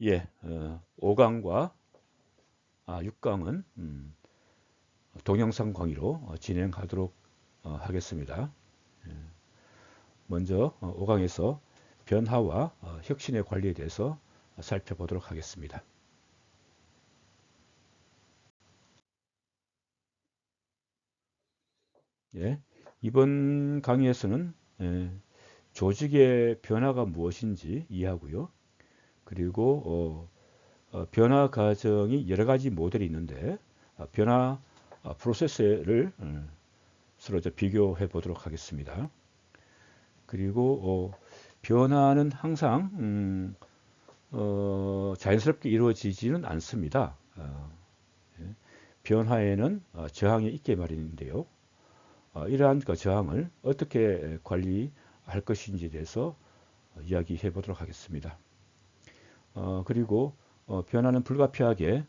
예, 5강과 6강은 동영상 강의로 진행하도록 하겠습니다. 먼저 5강에서 변화와 혁신의 관리에 대해서 살펴보도록 하겠습니다. 예, 이번 강의에서는 조직의 변화가 무엇인지 이해하고요. 그리고 변화 과정이 여러 가지 모델이 있는데 변화 프로세스를 서로 비교해 보도록 하겠습니다. 그리고 변화는 항상 자연스럽게 이루어지지는 않습니다. 예. 변화에는 저항이 있게 마련인데요. 이러한 그 저항을 어떻게 관리할 것인지에 대해서 이야기해 보도록 하겠습니다. 그리고 변화는 불가피하게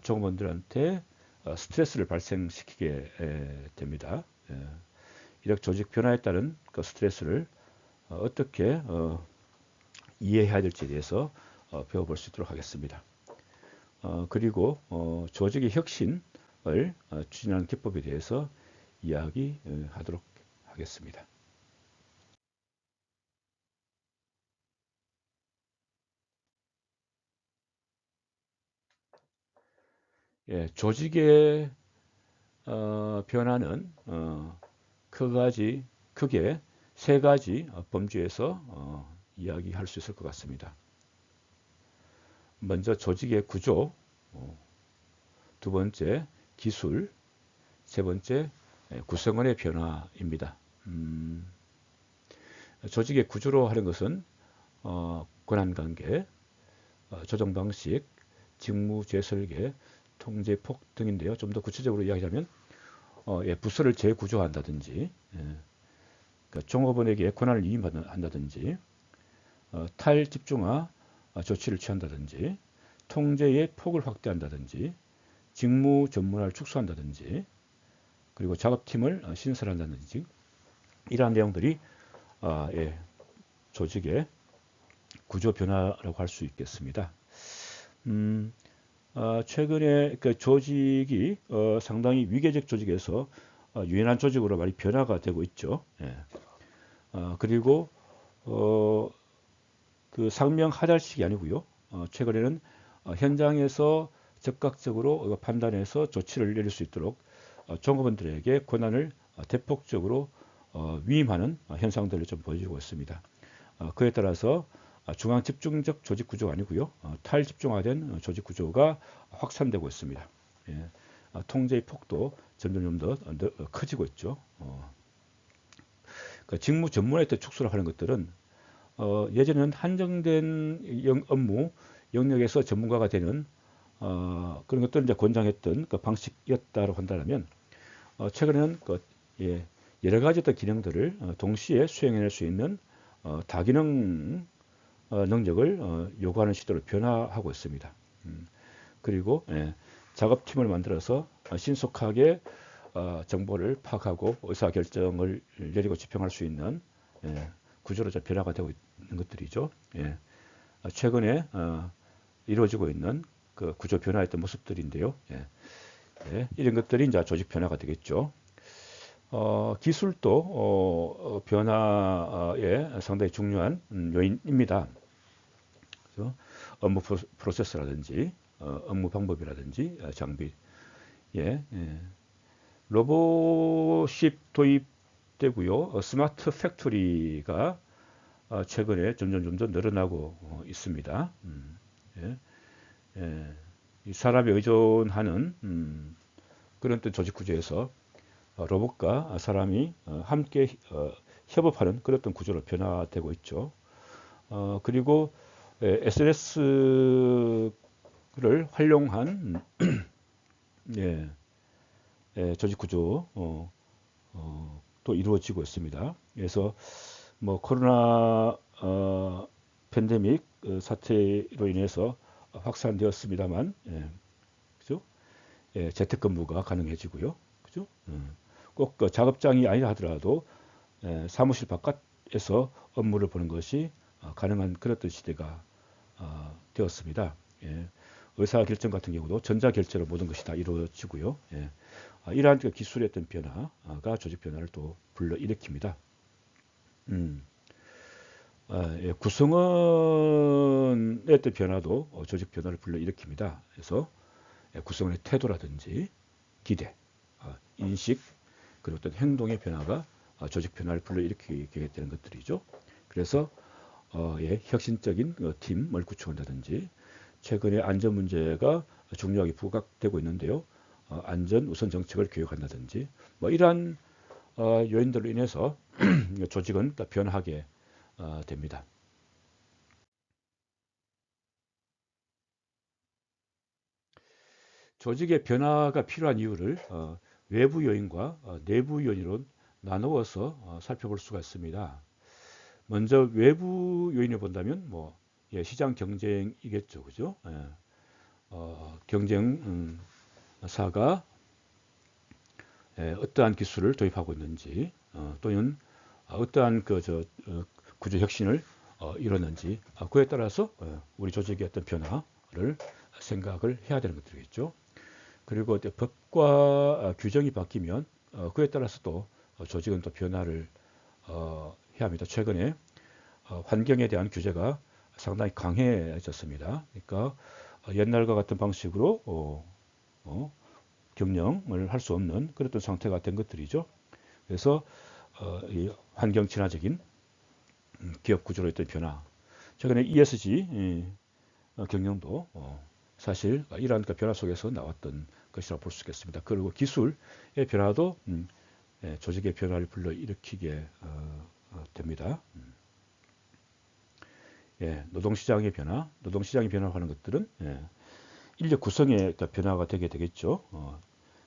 종업원들한테 스트레스를 발생시키게 됩니다. 이렇게 조직 변화에 따른 그 스트레스를 어떻게 이해해야 될지에 대해서 배워볼 수 있도록 하겠습니다. 그리고 조직의 혁신을 추진하는 기법에 대해서 이야기하도록 하겠습니다. 예, 조직의 변화는 크게 세 가지 범주에서 이야기할 수 있을 것 같습니다. 먼저 조직의 구조, 두 번째 기술, 세 번째 구성원의 변화입니다. 조직의 구조로 하는 것은 권한관계, 조정방식, 직무재설계, 통제폭 등인데요. 좀 더 구체적으로 이야기하자면 부서를 재구조한다든지, 그러니까 종업원에게 권한을 이임한다든지, 탈집중화 조치를 취한다든지, 통제의 폭을 확대한다든지, 직무 전문화를 축소한다든지, 그리고 작업팀을 신설한다든지, 이러한 내용들이 조직의 구조 변화라고 할 수 있겠습니다. 최근에 그 조직이 상당히 위계적 조직에서 유연한 조직으로 많이 변화가 되고 있죠. 예. 그리고 그 상명 하달식이 아니고요. 최근에는 현장에서 적극적으로 판단해서 조치를 내릴 수 있도록 종업원들에게 권한을 대폭적으로 위임하는 현상들을 좀 보여주고 있습니다. 그에 따라서 중앙 집중적 조직 구조가 아니고요. 탈집중화된 조직 구조가 확산되고 있습니다. 예. 통제의 폭도 점점 더 커지고 있죠. 그러니까 직무 전문화에 축소를 하는 것들은 예전에는 한정된 업무 영역에서 전문가가 되는 그런 것들을 이제 권장했던 그 방식이었다고 한다면 최근에는 여러 가지 어떤 기능들을 동시에 수행해낼 수 있는 다기능 능력을 요구하는 시도로 변화하고 있습니다. 그리고 작업팀을 만들어서 신속하게 정보를 파악하고 의사결정을 내리고 집행할 수 있는 구조로 변화가 되고 있는 것들이죠. 최근에 이루어지고 있는 그 구조 변화했던 모습들인데요. 이런 것들이 이제 조직 변화가 되겠죠. 기술도 변화에 상당히 중요한 요인입니다. 그래서 업무 프로세스라든지 업무 방법이라든지 장비, 로봇이 도입되고요. 스마트 팩토리가 최근에 점점 늘어나고 있습니다. 예, 이 사람에 의존하는 그런 또 조직 구조에서 로봇과 사람이 함께 협업하는 그런 어떤 구조로 변화되고 있죠. 그리고 SNS를 활용한 조직 구조 또 이루어지고 있습니다. 그래서 뭐 코로나 팬데믹 사태로 인해서 확산되었습니다만, 그죠? 재택근무가 가능해지고요, 그죠? 꼭그 작업장이 아니라 하더라도 사무실 바깥에서 업무를 보는 것이 가능한 그런 시대가 되었습니다. 예. 의사결정 같은 경우도 전자결제로 모든 것이 다 이루어지고요. 예. 이러한 그 기술의 어떤 변화가 조직 변화를 또 불러일으킵니다. 음. 예. 구성원의 어떤 변화도 조직 변화를 불러일으킵니다. 그래서 구성원의 태도라든지 기대, 인식, 그리고 어떤 행동의 변화가 조직 변화를 불러일으키게 되는 것들이죠. 그래서 예, 혁신적인 팀을 구축한다든지 최근에 안전 문제가 중요하게 부각되고 있는데요. 안전 우선 정책을 교육한다든지 뭐 이러한 요인들로 인해서 조직은 변화하게 됩니다. 조직의 변화가 필요한 이유를 외부 요인과 내부 요인으로 나누어서 살펴볼 수가 있습니다. 먼저 외부 요인을 본다면 뭐 예, 시장 경쟁이겠죠, 그죠? 예, 경쟁사가 어떠한 기술을 도입하고 있는지 또는 어떠한 구조 혁신을 이뤘는지 그에 따라서 우리 조직의 어떤 변화를 생각을 해야 되는 것들이겠죠. 그리고 법과 규정이 바뀌면 그에 따라서 또 조직은 또 변화를 해야 합니다. 최근에 환경에 대한 규제가 상당히 강해졌습니다. 그러니까 옛날과 같은 방식으로 경영을 할 수 없는 그랬던 상태가 된 것들이죠. 그래서 이 환경 친화적인 기업 구조로 했던 변화. 최근에 ESG 경영도 사실 이러한 변화 속에서 나왔던 것이라고 볼 수 있겠습니다. 그리고 기술의 변화도 조직의 변화를 불러일으키게 됩니다. 예, 노동시장의 변화, 노동시장이 변화하는 것들은 인력 구성의 변화가 되게 되겠죠.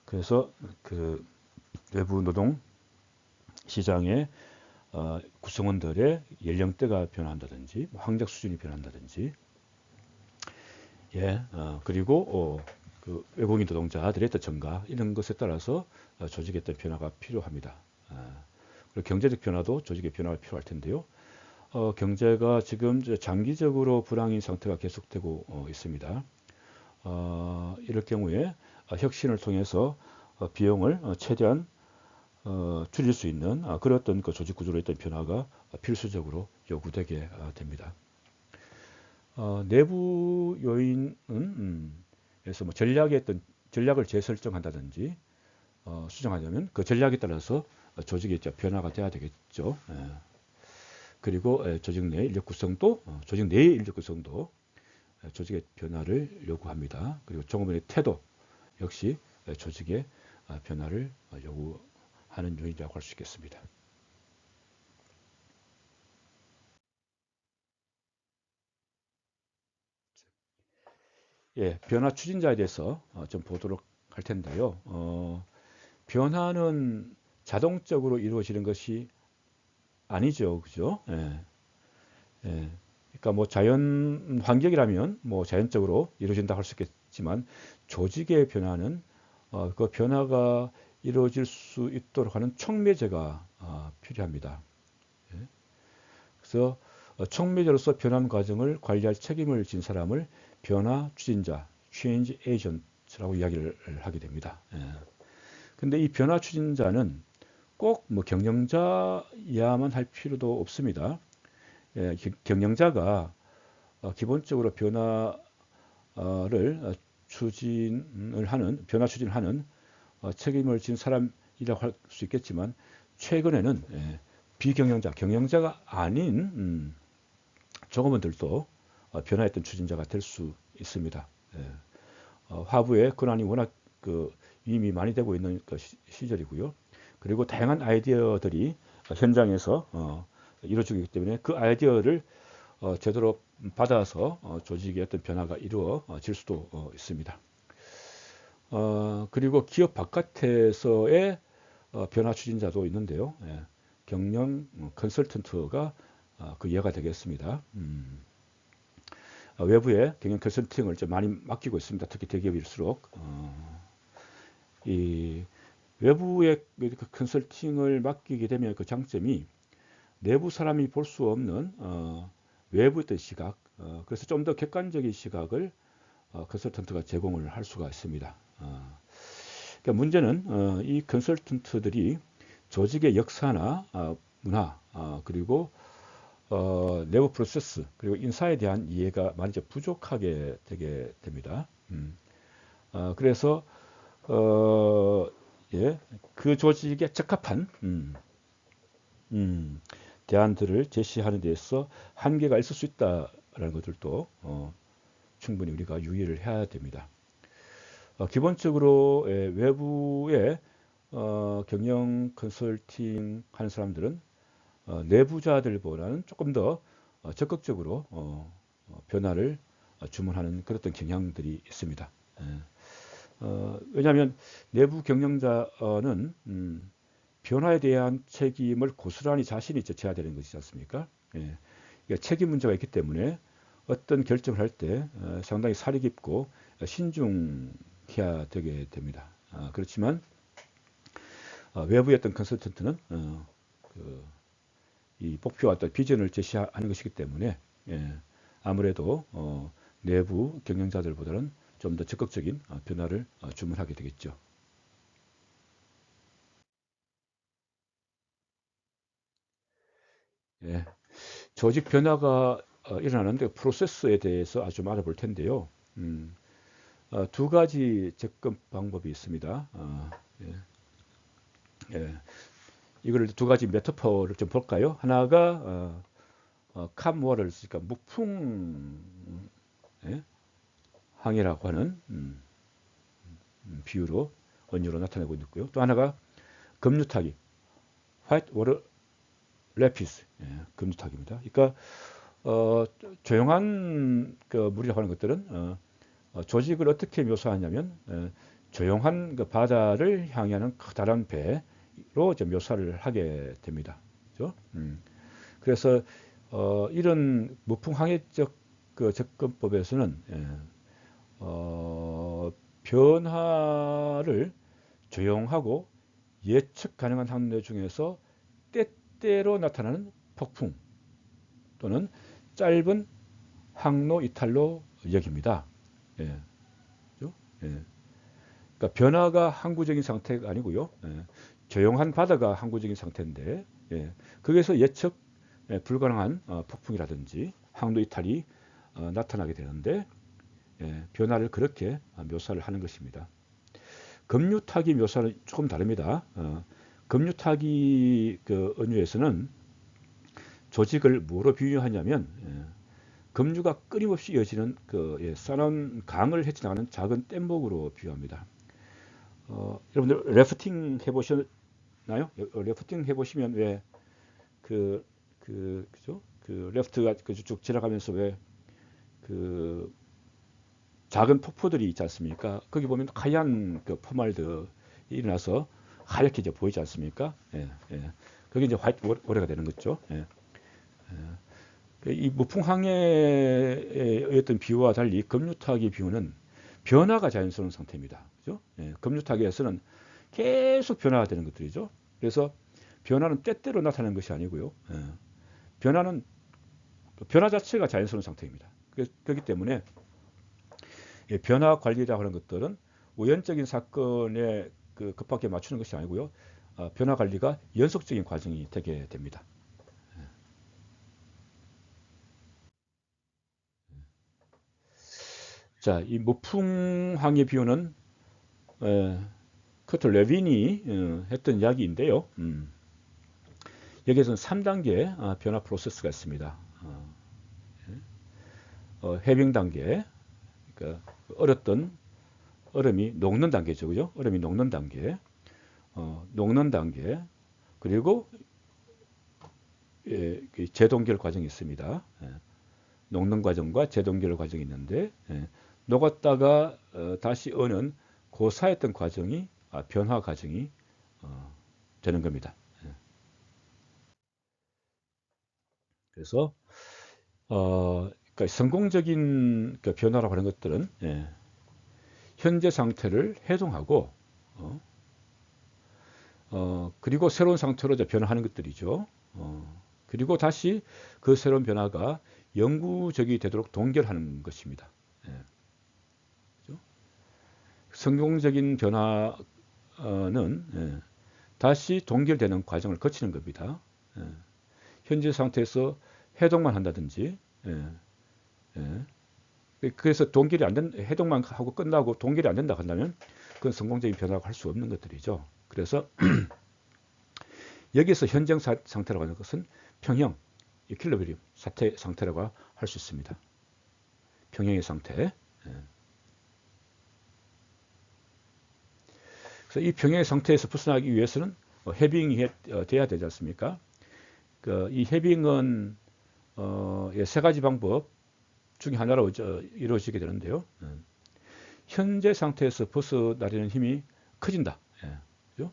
그래서 그 외부 노동 시장의 구성원들의 연령대가 변화한다든지 학력 수준이 변한다든지 예, 그리고 그 외국인 노동자들의 어떤 증가 이런 것에 따라서 조직의 어떤 변화가 필요합니다. 그리고 경제적 변화도 조직의 변화가 필요할 텐데요. 경제가 지금 장기적으로 불황인 상태가 계속되고 있습니다. 이럴 경우에 혁신을 통해서 비용을 최대한 줄일 수 있는 그런 어떤 그 조직 구조로 있던 변화가 필수적으로 요구되게 됩니다. 내부 요인은 그래서 뭐 전략을 재설정한다든지 수정하려면 그 전략에 따라서 조직의 변화가 돼야 되겠죠. 그리고 조직 내 인력 구성도 조직 내의 인력 구성도 조직의 변화를 요구합니다. 그리고 종업원의 태도 역시 조직의 변화를 요구하는 요인이라고 할 수 있겠습니다. 예, 변화 추진자에 대해서 좀 보도록 할 텐데요. 변화는 자동적으로 이루어지는 것이 아니죠, 그죠? 예, 예. 그러니까 뭐 자연 환경이라면 뭐 자연적으로 이루어진다 할 수 있겠지만 조직의 변화는 그 변화가 이루어질 수 있도록 하는 촉매제가 필요합니다. 예. 그래서 촉매제로서 변화 과정을 관리할 책임을 진 사람을 변화 추진자, change agent라고 이야기를 하게 됩니다. 예. 근데 이 변화 추진자는 꼭 뭐 경영자야만 할 필요도 없습니다. 예, 경영자가 기본적으로 변화 추진을 하는 책임을 진 사람이라고 할 수 있겠지만 최근에는 경영자가 아닌 종업원들도 변화했던 추진자가 될 수 있습니다. 예. 화부의 권한이 워낙 이미 많이 되고 있는 시절이고요. 그리고 다양한 아이디어들이 현장에서 이루어지기 때문에 그 아이디어를 제대로 받아서 조직의 어떤 변화가 이루어질 수도 있습니다. 그리고 기업 바깥에서의 변화 추진자도 있는데요. 예, 경영 컨설턴트가 그 예가 되겠습니다. 외부에 경영 컨설팅을 좀 많이 맡기고 있습니다. 특히 대기업일수록 이 외부의 컨설팅을 맡기게 되면 그 장점이 내부 사람이 볼 수 없는 외부의 어떤 시각, 그래서 좀 더 객관적인 시각을 컨설턴트가 제공을 할 수가 있습니다. 그러니까 문제는 이 컨설턴트들이 조직의 역사나 문화 그리고 내부 프로세스 그리고 인사에 대한 이해가 많이 이제 부족하게 되게 됩니다. 그래서 예, 그 조직에 적합한 대안들을 제시하는 데 있어 한계가 있을 수 있다라는 것들도 충분히 우리가 유의를 해야 됩니다. 기본적으로 외부의 경영 컨설팅 하는 사람들은 내부자들보다는 조금 더 적극적으로 변화를 주문하는 그런 경향들이 있습니다. 왜냐하면 내부 경영자는 변화에 대한 책임을 고스란히 자신이 져야 되는 것이지 않습니까? 예. 그러니까 책임 문제가 있기 때문에 어떤 결정을 할 때 상당히 사리 깊고 신중해야 되게 됩니다. 그렇지만 외부의 어떤 컨설턴트는 이 목표와 어떤 비전을 제시하는 것이기 때문에 아무래도 내부 경영자들보다는 좀 더 적극적인 변화를 주문하게 되겠죠. 예, 조직 변화가 일어나는데 프로세스에 대해서 아주 좀 알아볼 텐데요. 두 가지 접근 방법이 있습니다. 예, 예. 이걸 두 가지 메타포를 좀 볼까요? 하나가 캄워를 그러니까 무풍 예? 항해라고 하는 비유로 언유로 나타내고 있고요. 또 하나가 급류타기, 화이트 워터 레피스, 급류타기입니다. 그러니까 조용한 그 물이라고 하는 것들은 조직을 어떻게 묘사하냐면 조용한 그 바다를 향하는 커다란 배로 이제 묘사를 하게 됩니다. 그렇죠? 그래서 이런 무풍항해적 그 접근법에서는 변화를 조용하고 예측 가능한 항로 중에서 때때로 나타나는 폭풍 또는 짧은 항로 이탈로 여깁니다. 예, 그죠? 예. 그러니까 변화가 항구적인 상태가 아니고요. 조용한 바다가 항구적인 상태인데 거기에서 예측 불가능한 폭풍이라든지 항로 이탈이 나타나게 되는데 변화를 그렇게 묘사를 하는 것입니다. 급류타기 묘사는 조금 다릅니다. 급류타기 그 언유에서는 조직을 뭐로 비유하냐면 급류가 끊임없이 이어지는 그 싸한 강을 헤쳐나가는 작은 뗏목으로 비유합니다. 여러분들 래프팅 해보셨나요? 래프팅 해보시면 왜 그죠? 그 래프트가 쭉 지나가면서 왜 그 작은 폭포들이 있지 않습니까? 거기 보면 하얀 그 포말드 일어나서 하얗게 이제 보이지 않습니까? 그게 이제 화이트 워터가 되는 거죠. 이 무풍항해의 어떤 비유와 달리 급류타기 비유는 변화가 자연스러운 상태입니다. 그죠? 급류타기에서는 계속 변화가 되는 것들이죠. 그래서 변화는 때때로 나타나는 것이 아니고요. 변화는 변화 자체가 자연스러운 상태입니다. 그렇기 때문에 변화 관리라고 하는 것들은 우연적인 사건에 급하게 맞추는 것이 아니고요. 변화 관리가 연속적인 과정이 되게 됩니다. 자, 이 무풍항해 비유는 커트 레빈이 했던 이야기인데요. 여기에서는 3단계 변화 프로세스가 있습니다. 해빙 단계, 그러니까 얼었던 얼음이 녹는 단계죠, 그죠? 얼음이 녹는 단계, 녹는 단계, 그리고 재동결 과정이 있습니다. 녹는 과정과 재동결 과정이 있는데 녹았다가 다시 어는 그 사이였던 과정이 변화 과정이 되는 겁니다. 그래서 그러니까 성공적인 그 변화라고 하는 것들은 현재 상태를 해동하고 그리고 새로운 상태로 이제 변화하는 것들이죠. 그리고 다시 그 새로운 변화가 영구적이 되도록 동결하는 것입니다. 예. 그죠? 성공적인 변화는 예, 다시 동결되는 과정을 거치는 겁니다. 예. 현재 상태에서 해동만 한다든지 예, 예. 그래서 동결이 안 된, 해동만 하고 끝나고 동결이 안 된다 한다면 그건 성공적인 변화가 할 수 없는 것들이죠. 그래서 여기서 현정 상태라고 하는 것은 평형, 이퀄리브리움 사태 상태라고 할 수 있습니다. 평형의 상태. 그래서 이 평형의 상태에서 벗어나기 위해서는 해빙이 돼야 되지 않습니까? 이 해빙은 세 가지 방법 중에 하나로 이루어지게 되는데요. 현재 상태에서 벗어나려는 힘이 커진다. 예, 그죠?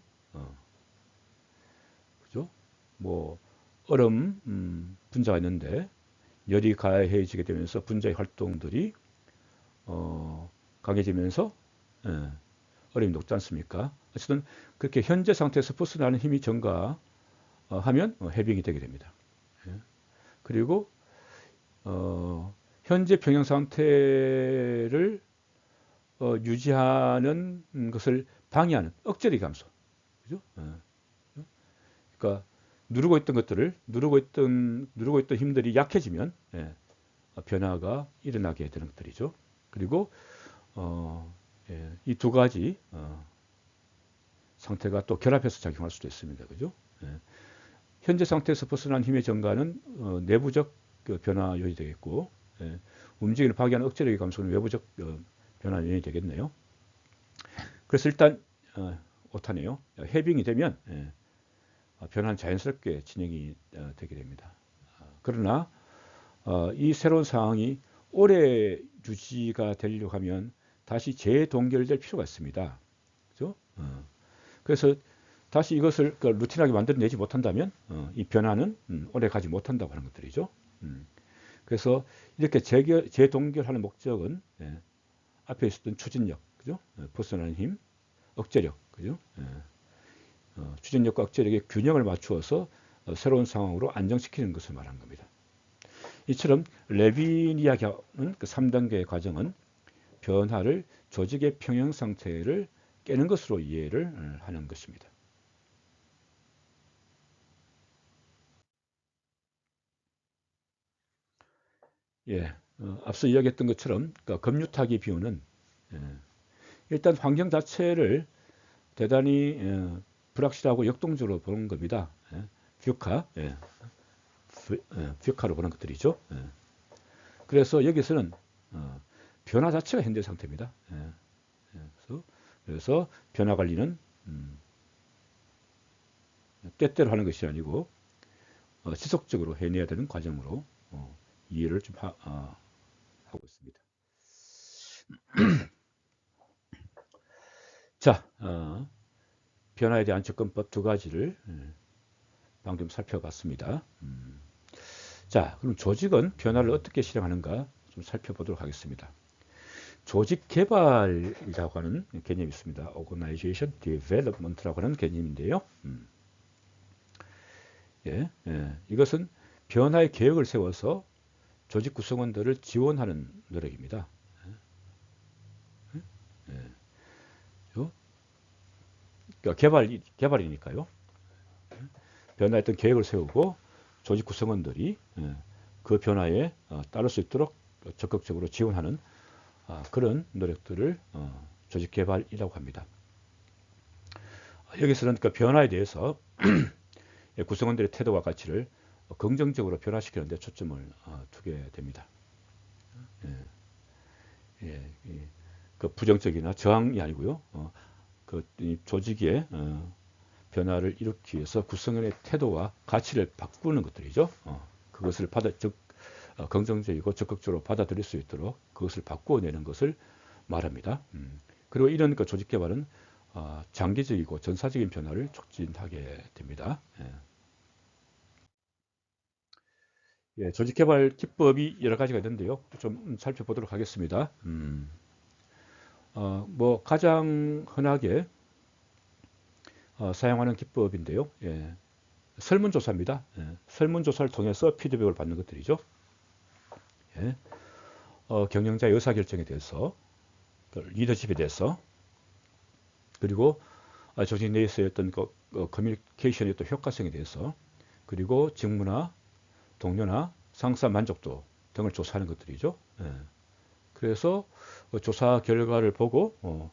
그죠? 뭐 얼음 분자가 있는데 열이 가해지게 되면서 분자의 활동들이 강해지면서 예, 얼음이 녹지 않습니까? 어쨌든 그렇게 현재 상태에서 벗어나는 힘이 증가하면 해빙이 되게 됩니다. 예. 그리고 현재 평형 상태를 유지하는 것을 방해하는 억제력의 감소. 그죠? 그러니까 누르고 있던 힘들이 약해지면 예, 변화가 일어나게 되는 것들이죠. 그리고 예, 이 두 가지 상태가 또 결합해서 작용할 수도 있습니다. 그죠? 예. 현재 상태에서 벗어난 힘의 증가는 내부적 그 변화 요인이 되겠고 예, 움직임을 방해하는 억제력의 감소는 외부적 변화 요인이 되겠네요. 그래서 일단 오타네요. 해빙이 되면 예, 변화는 자연스럽게 진행이 되게 됩니다. 그러나 이 새로운 상황이 오래 유지가 되려고 하면 다시 재동결될 필요가 있습니다. 그죠? 그래서 다시 이것을 루틴하게 만들어내지 못한다면 이 변화는 오래 가지 못한다고 하는 것들이죠. 그래서 이렇게 재동결하는 목적은 예, 앞에 있었던 추진력, 그죠? 벗어나는 힘, 억제력, 그죠? 추진력과 억제력의 균형을 맞추어서 새로운 상황으로 안정시키는 것을 말하는 겁니다. 이처럼 레빈이 이야기하는 그 3단계의 과정은 변화를 조직의 평형 상태를 깨는 것으로 이해를 하는 것입니다. 예, 앞서 이야기했던 것처럼 그러니까 급류타기 비율은 예, 일단 환경 자체를 대단히 불확실하고 역동적으로 보는 겁니다. 예, 뷰카, 예, 뷰카로 보는 것들이죠. 예. 그래서 여기서는 변화 자체가 현재 상태입니다. 예, 그래서 변화 관리는 때때로 하는 것이 아니고 지속적으로 해내야 되는 과정으로 이해를 좀 하고 있습니다. 자, 변화에 대한 접근법 두 가지를 방금 살펴봤습니다. 자, 그럼 조직은 변화를 어떻게 실행하는가 좀 살펴보도록 하겠습니다. 조직 개발이라고 하는 개념이 있습니다. Organization Development라고 하는 개념인데요. 예, 이것은 변화의 계획을 세워서 조직 구성원들을 지원하는 노력입니다. 그러니까 개발이니까요. 변화에 어떤 계획을 세우고 조직 구성원들이 그 변화에 따를 수 있도록 적극적으로 지원하는 그런 노력들을 조직 개발이라고 합니다. 여기서는 그 변화에 대해서 구성원들의 태도와 가치를 긍정적으로 변화시키는 데 초점을 두게 됩니다. 그 부정적이나 저항이 아니고요. 그 조직의 변화를 일으키기 위해서 구성원의 태도와 가치를 바꾸는 것들이죠. 그것을 긍정적이고 적극적으로 받아들일 수 있도록 그것을 바꾸어내는 것을 말합니다. 그리고 이런 그 조직 개발은 장기적이고 전사적인 변화를 촉진하게 됩니다. 예, 조직 개발 기법이 여러 가지가 있는데요. 좀 살펴보도록 하겠습니다. 뭐 가장 흔하게 사용하는 기법인데요. 예, 설문조사입니다. 예, 설문조사를 통해서 피드백을 받는 것들이죠. 예. 경영자의 의사결정에 대해서, 그 리더십에 대해서, 그리고 조직 내에서의 어떤 커뮤니케이션의 또 효과성에 대해서, 그리고 직무나 동료나 상사 만족도 등을 조사하는 것들이죠. 예. 그래서 조사 결과를 보고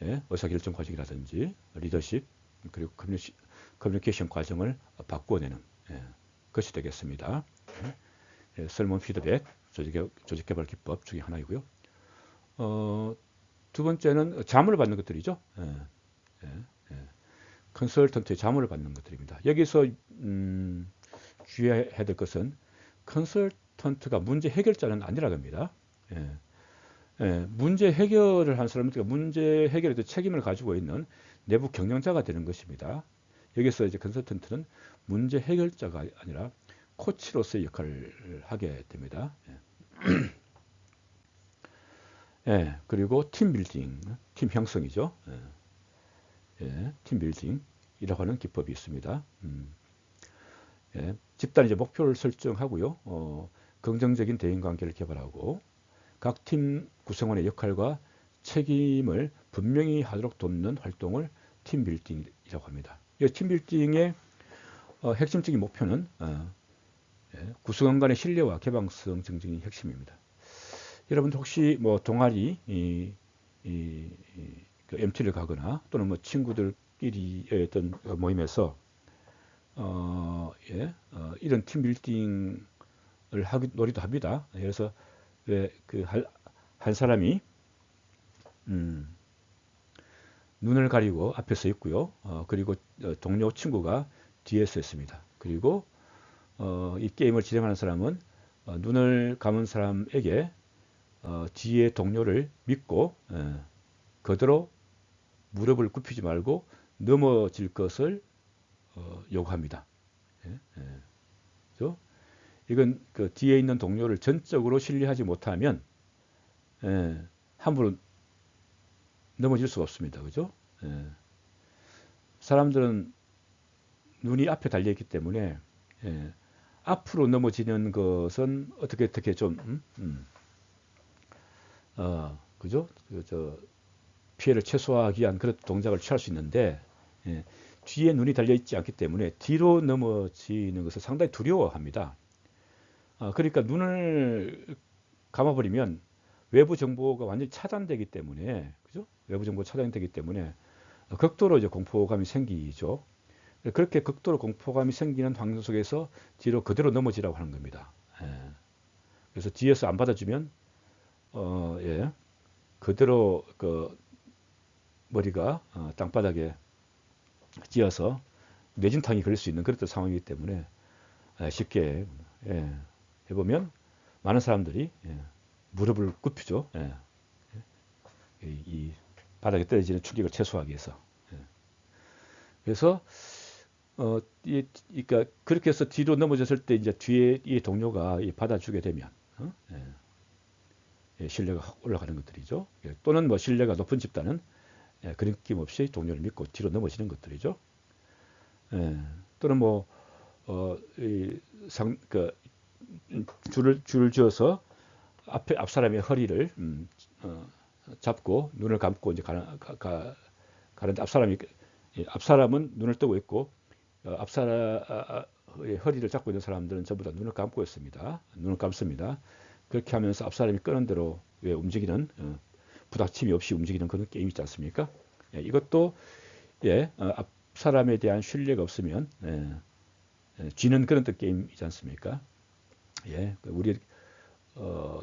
예, 의사결정 과정이라든지 리더십 그리고 커뮤니케이션 과정을 바꾸어내는 예, 것이 되겠습니다. 예, 설문 피드백, 조직개발 기법 중에 하나이고요. 두 번째는 자문을 받는 것들이죠. 예, 예, 예. 컨설턴트의 자문을 받는 것들입니다. 여기서 주의해야 될 것은 컨설턴트가 문제 해결자는 아니라고 합니다. 예. 예, 문제 해결을 한 사람은 그러니까 문제 해결에 대해 책임을 가지고 있는 내부 경영자가 되는 것입니다. 여기서 이제 컨설턴트는 문제 해결자가 아니라 코치로서의 역할을 하게 됩니다. 예. 예, 그리고 팀 빌딩, 팀 형성이죠. 예, 예, 팀 빌딩이라고 하는 기법이 있습니다. 예, 집단 이제 목표를 설정하고요. 긍정적인 대인 관계를 개발하고 각 팀 구성원의 역할과 책임을 분명히 하도록 돕는 활동을 팀 빌딩이라고 합니다. 이 팀 빌딩의 핵심적인 목표는 예, 구성원 간의 신뢰와 개방성 증진이 핵심입니다. 여러분들 혹시 뭐 동아리 그 MT를 가거나 또는 뭐 친구들끼리의 어떤 모임에서 예, 이런 팀 빌딩을 놀이도 합니다. 그래서 왜 그 한 사람이 눈을 가리고 앞에 서 있고요. 그리고 동료 친구가 뒤에 서 있습니다. 그리고 이 게임을 진행하는 사람은 눈을 감은 사람에게 뒤에 동료를 믿고 그대로 무릎을 굽히지 말고 넘어질 것을 요구합니다. 예, 예. 그렇죠? 이건 그 뒤에 있는 동료를 전적으로 신뢰하지 못하면 함부로 넘어질 수가 없습니다. 그죠? 예. 사람들은 눈이 앞에 달려있기 때문에 예. 앞으로 넘어지는 것은 어떻게 좀 그죠? 피해를 최소화하기 위한 그런 동작을 취할 수 있는데 예. 뒤에 눈이 달려있지 않기 때문에 뒤로 넘어지는 것을 상당히 두려워합니다. 그러니까 눈을 감아버리면 외부 정보가 완전히 차단되기 때문에, 그죠? 외부 정보가 차단되기 때문에 극도로 이제 공포감이 생기죠. 그렇게 극도로 공포감이 생기는 환경 속에서 뒤로 그대로 넘어지라고 하는 겁니다. 예. 그래서 뒤에서 안 받아주면, 예, 그대로 그 머리가 땅바닥에 찧어서 뇌진탕이 걸릴 수 있는 그런 상황이기 때문에 쉽게 예, 해보면 많은 사람들이 무릎을 굽히죠. 예. 이 바닥에 떨어지는 충격을 최소화하기 위해서. 예. 그래서 그러니까 그렇게 해서 뒤로 넘어졌을 때 이제 뒤에 이 동료가 받아주게 되면 예, 신뢰가 확 올라가는 것들이죠. 예, 또는 뭐 신뢰가 높은 집단은 그런 느낌 없이 동료를 믿고 뒤로 넘어지는 것들이죠. 예, 또는 뭐 줄을 지어서 앞 사람의 허리를 잡고 눈을 감고 이제 가는데 앞 사람은 눈을 뜨고 있고 앞 사람의 허리를 잡고 있는 사람들은 전부 다 눈을 감고 있습니다. 눈을 감습니다. 그렇게 하면서 앞 사람이 끄는 대로 움직이는 부닥침이 없이 움직이는 그런 게임 있지 않습니까? 예, 이것도 예, 앞 사람에 대한 신뢰가 없으면 쥐는 그런 뜻 게임이지 않습니까? 예, 우리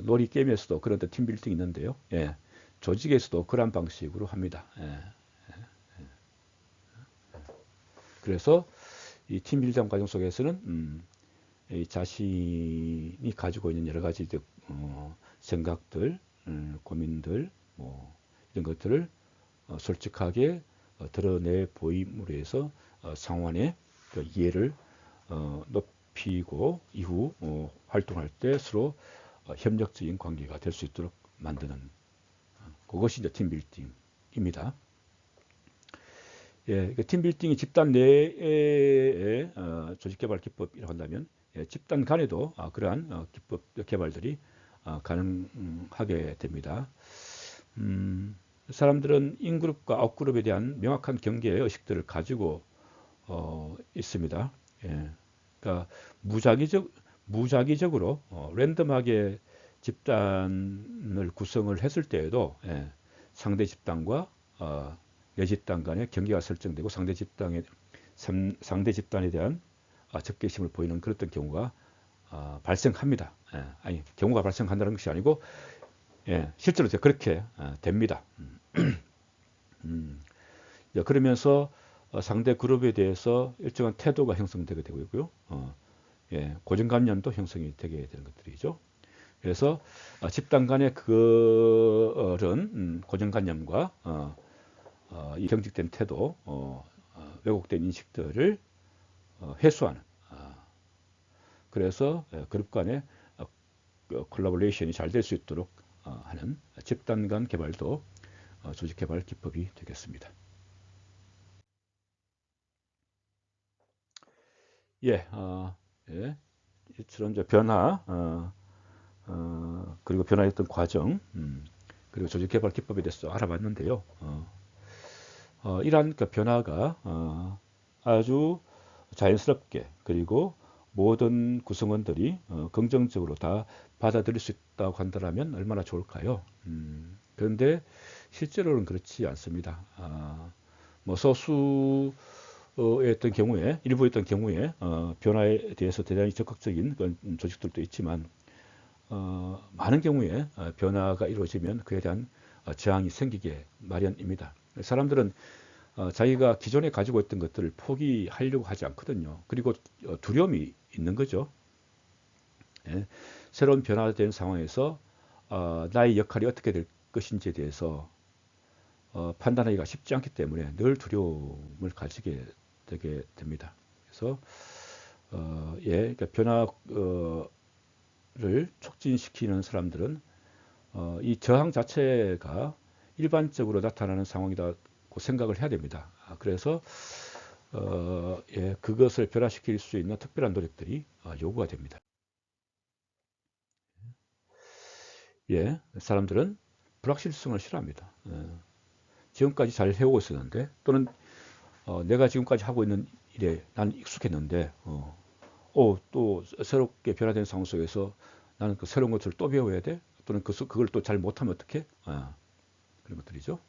놀이 게임에서도 그런 팀 빌딩이 있는데요. 예, 조직에서도 그런 방식으로 합니다. 예, 그래서 이 팀 빌딩 과정 속에서는 이 자신이 가지고 있는 여러 가지 생각들, 고민들, 뭐 이런 것들을 솔직하게 드러내 보임으로 해서 상호간의 그 이해를 높이고 이후 활동할 때 서로 협력적인 관계가 될 수 있도록 만드는 그것이 이제 팀 빌딩입니다. 예, 팀 빌딩이 집단 내의 조직 개발 기법이라고 한다면 집단 간에도 그러한 기법 개발들이 가능하게 됩니다. 사람들은 인그룹과 아웃그룹에 대한 명확한 경계의 의식들을 가지고 있습니다. 예. 그러니까 무작위적으로 랜덤하게 집단을 구성을 했을 때에도 상대 집단과 내 집단 간의 경계가 설정되고 상대 집단에 대한 적개심을 보이는 그런 경우가 발생합니다. 아니, 경우가 발생한다는 것이 아니고 실제로 그렇게 됩니다. 그러면서 상대 그룹에 대해서 일정한 태도가 형성되게 되고요. 고정관념도 형성이 되게 되는 것들이죠. 그래서 집단 간의 그런 고정관념과 이 경직된 태도, 왜곡된 인식들을 해소하는, 그래서 그룹 간의 콜라보레이션이 잘 될 수 있도록 하는 집단 간 개발도 조직 개발 기법이 되겠습니다. 이처럼 이제 변화, 그리고 변화했던 과정, 그리고 조직 개발 기법에 대해서 알아봤는데요. 이러한 그 변화가 아주 자연스럽게, 그리고 모든 구성원들이 긍정적으로 다 받아들일 수 있다고 한다면 얼마나 좋을까요? 그런데 실제로는 그렇지 않습니다. 뭐 소수의 어떤 경우에, 일부의 어떤 경우에 변화에 대해서 대단히 적극적인 그런 조직들도 있지만 많은 경우에 변화가 이루어지면 그에 대한 저항이 생기게 마련입니다. 사람들은 자기가 기존에 가지고 있던 것들을 포기하려고 하지 않거든요. 그리고 두려움이 있는 거죠. 새로운 변화된 상황에서 나의 역할이 어떻게 될 것인지에 대해서 판단하기가 쉽지 않기 때문에 늘 두려움을 가지게 되게 됩니다. 그래서 그러니까 변화를 촉진시키는 사람들은 이 저항 자체가 일반적으로 나타나는 상황이라고 생각을 해야 됩니다. 그래서 그것을 변화시킬 수 있는 특별한 노력들이 요구가 됩니다. 사람들은 불확실성을 싫어합니다. 지금까지 잘 해오고 있었는데, 또는 내가 지금까지 하고 있는 일에 난 익숙했는데 또 새롭게 변화된 상황 속에서 나는 그 새로운 것을 또 배워야 돼? 또는 그걸 또 잘 못하면 어떡해? 그런 것들이죠.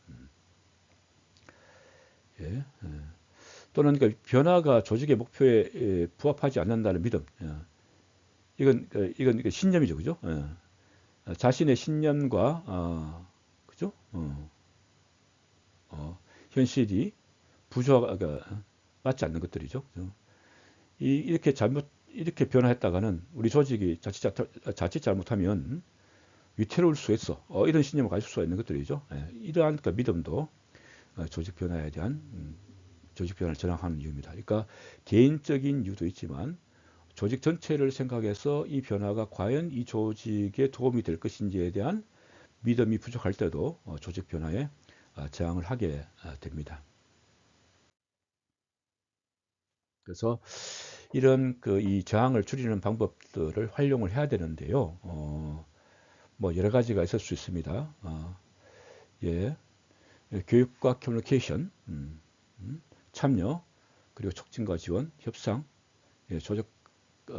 또는 그 변화가 조직의 목표에 부합하지 않는다는 믿음. 이건 신념이죠, 그죠? 자신의 신념과 그죠? 현실이 맞지 않는 것들이죠. 그죠? 이렇게 변화했다가는 우리 조직이 자칫 잘못하면 위태로울 수 있어. 이런 신념을 가질 수가 있는 것들이죠. 이러한 그 믿음도 조직 변화에 대한 조직 변화를 저항하는 이유입니다. 그러니까 개인적인 이유도 있지만 조직 전체를 생각해서 이 변화가 과연 이 조직에 도움이 될 것인지에 대한 믿음이 부족할 때도 조직 변화에 저항을 하게 됩니다. 그래서 이런 이 저항을 줄이는 방법들을 활용을 해야 되는데요. 뭐 여러 가지가 있을 수 있습니다. 교육과 커뮤니케이션, 참여, 그리고 촉진과 지원, 협상,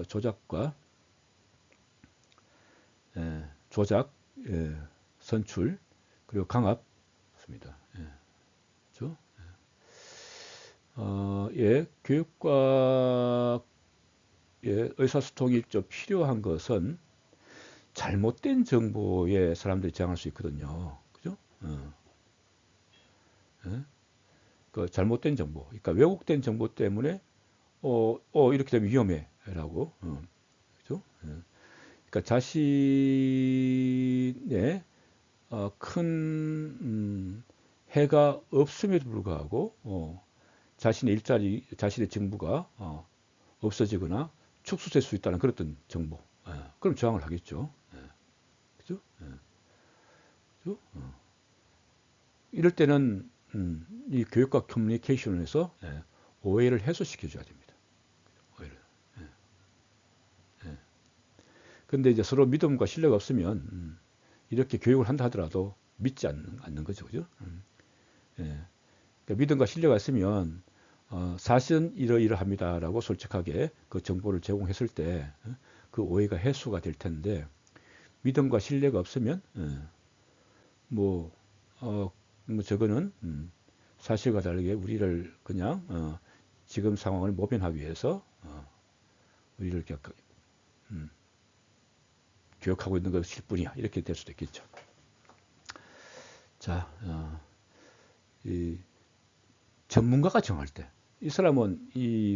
조작과 조작, 선출, 그리고 강압, 있습니다. 그렇죠? 교육과 의사소통이 좀 필요한 것은 잘못된 정보에 사람들이 저항할 수 있거든요. 그죠? 그 잘못된 정보, 그러니까 왜곡된 정보 때문에 이렇게 되면 위험해라고, 그죠? 그러니까 자신의 큰 해가 없음에도 불구하고 자신의 일자리, 자신의 직무가 없어지거나 축소될 수 있다는 그런 정보, 그럼 저항을 하겠죠. 그죠? 그죠? 이럴 때는 이 교육과 커뮤니케이션에서 오해를 해소시켜줘야 됩니다. 오해를. 근데 이제 서로 믿음과 신뢰가 없으면 이렇게 교육을 한다 하더라도 믿지 않는 거죠. 그죠? 예. 그러니까 믿음과 신뢰가 있으면 사실은 이러이러합니다라고 솔직하게 그 정보를 제공했을 때 그 오해가 해소가 될 텐데 믿음과 신뢰가 없으면 뭐, 뭐 저거는 사실과 다르게 우리를 그냥 지금 상황을 모면하기 위해서 우리를 교육하고 있는 것일 뿐이야. 이렇게 될 수도 있겠죠. 자, 이 전문가가 정할 때, 이 사람은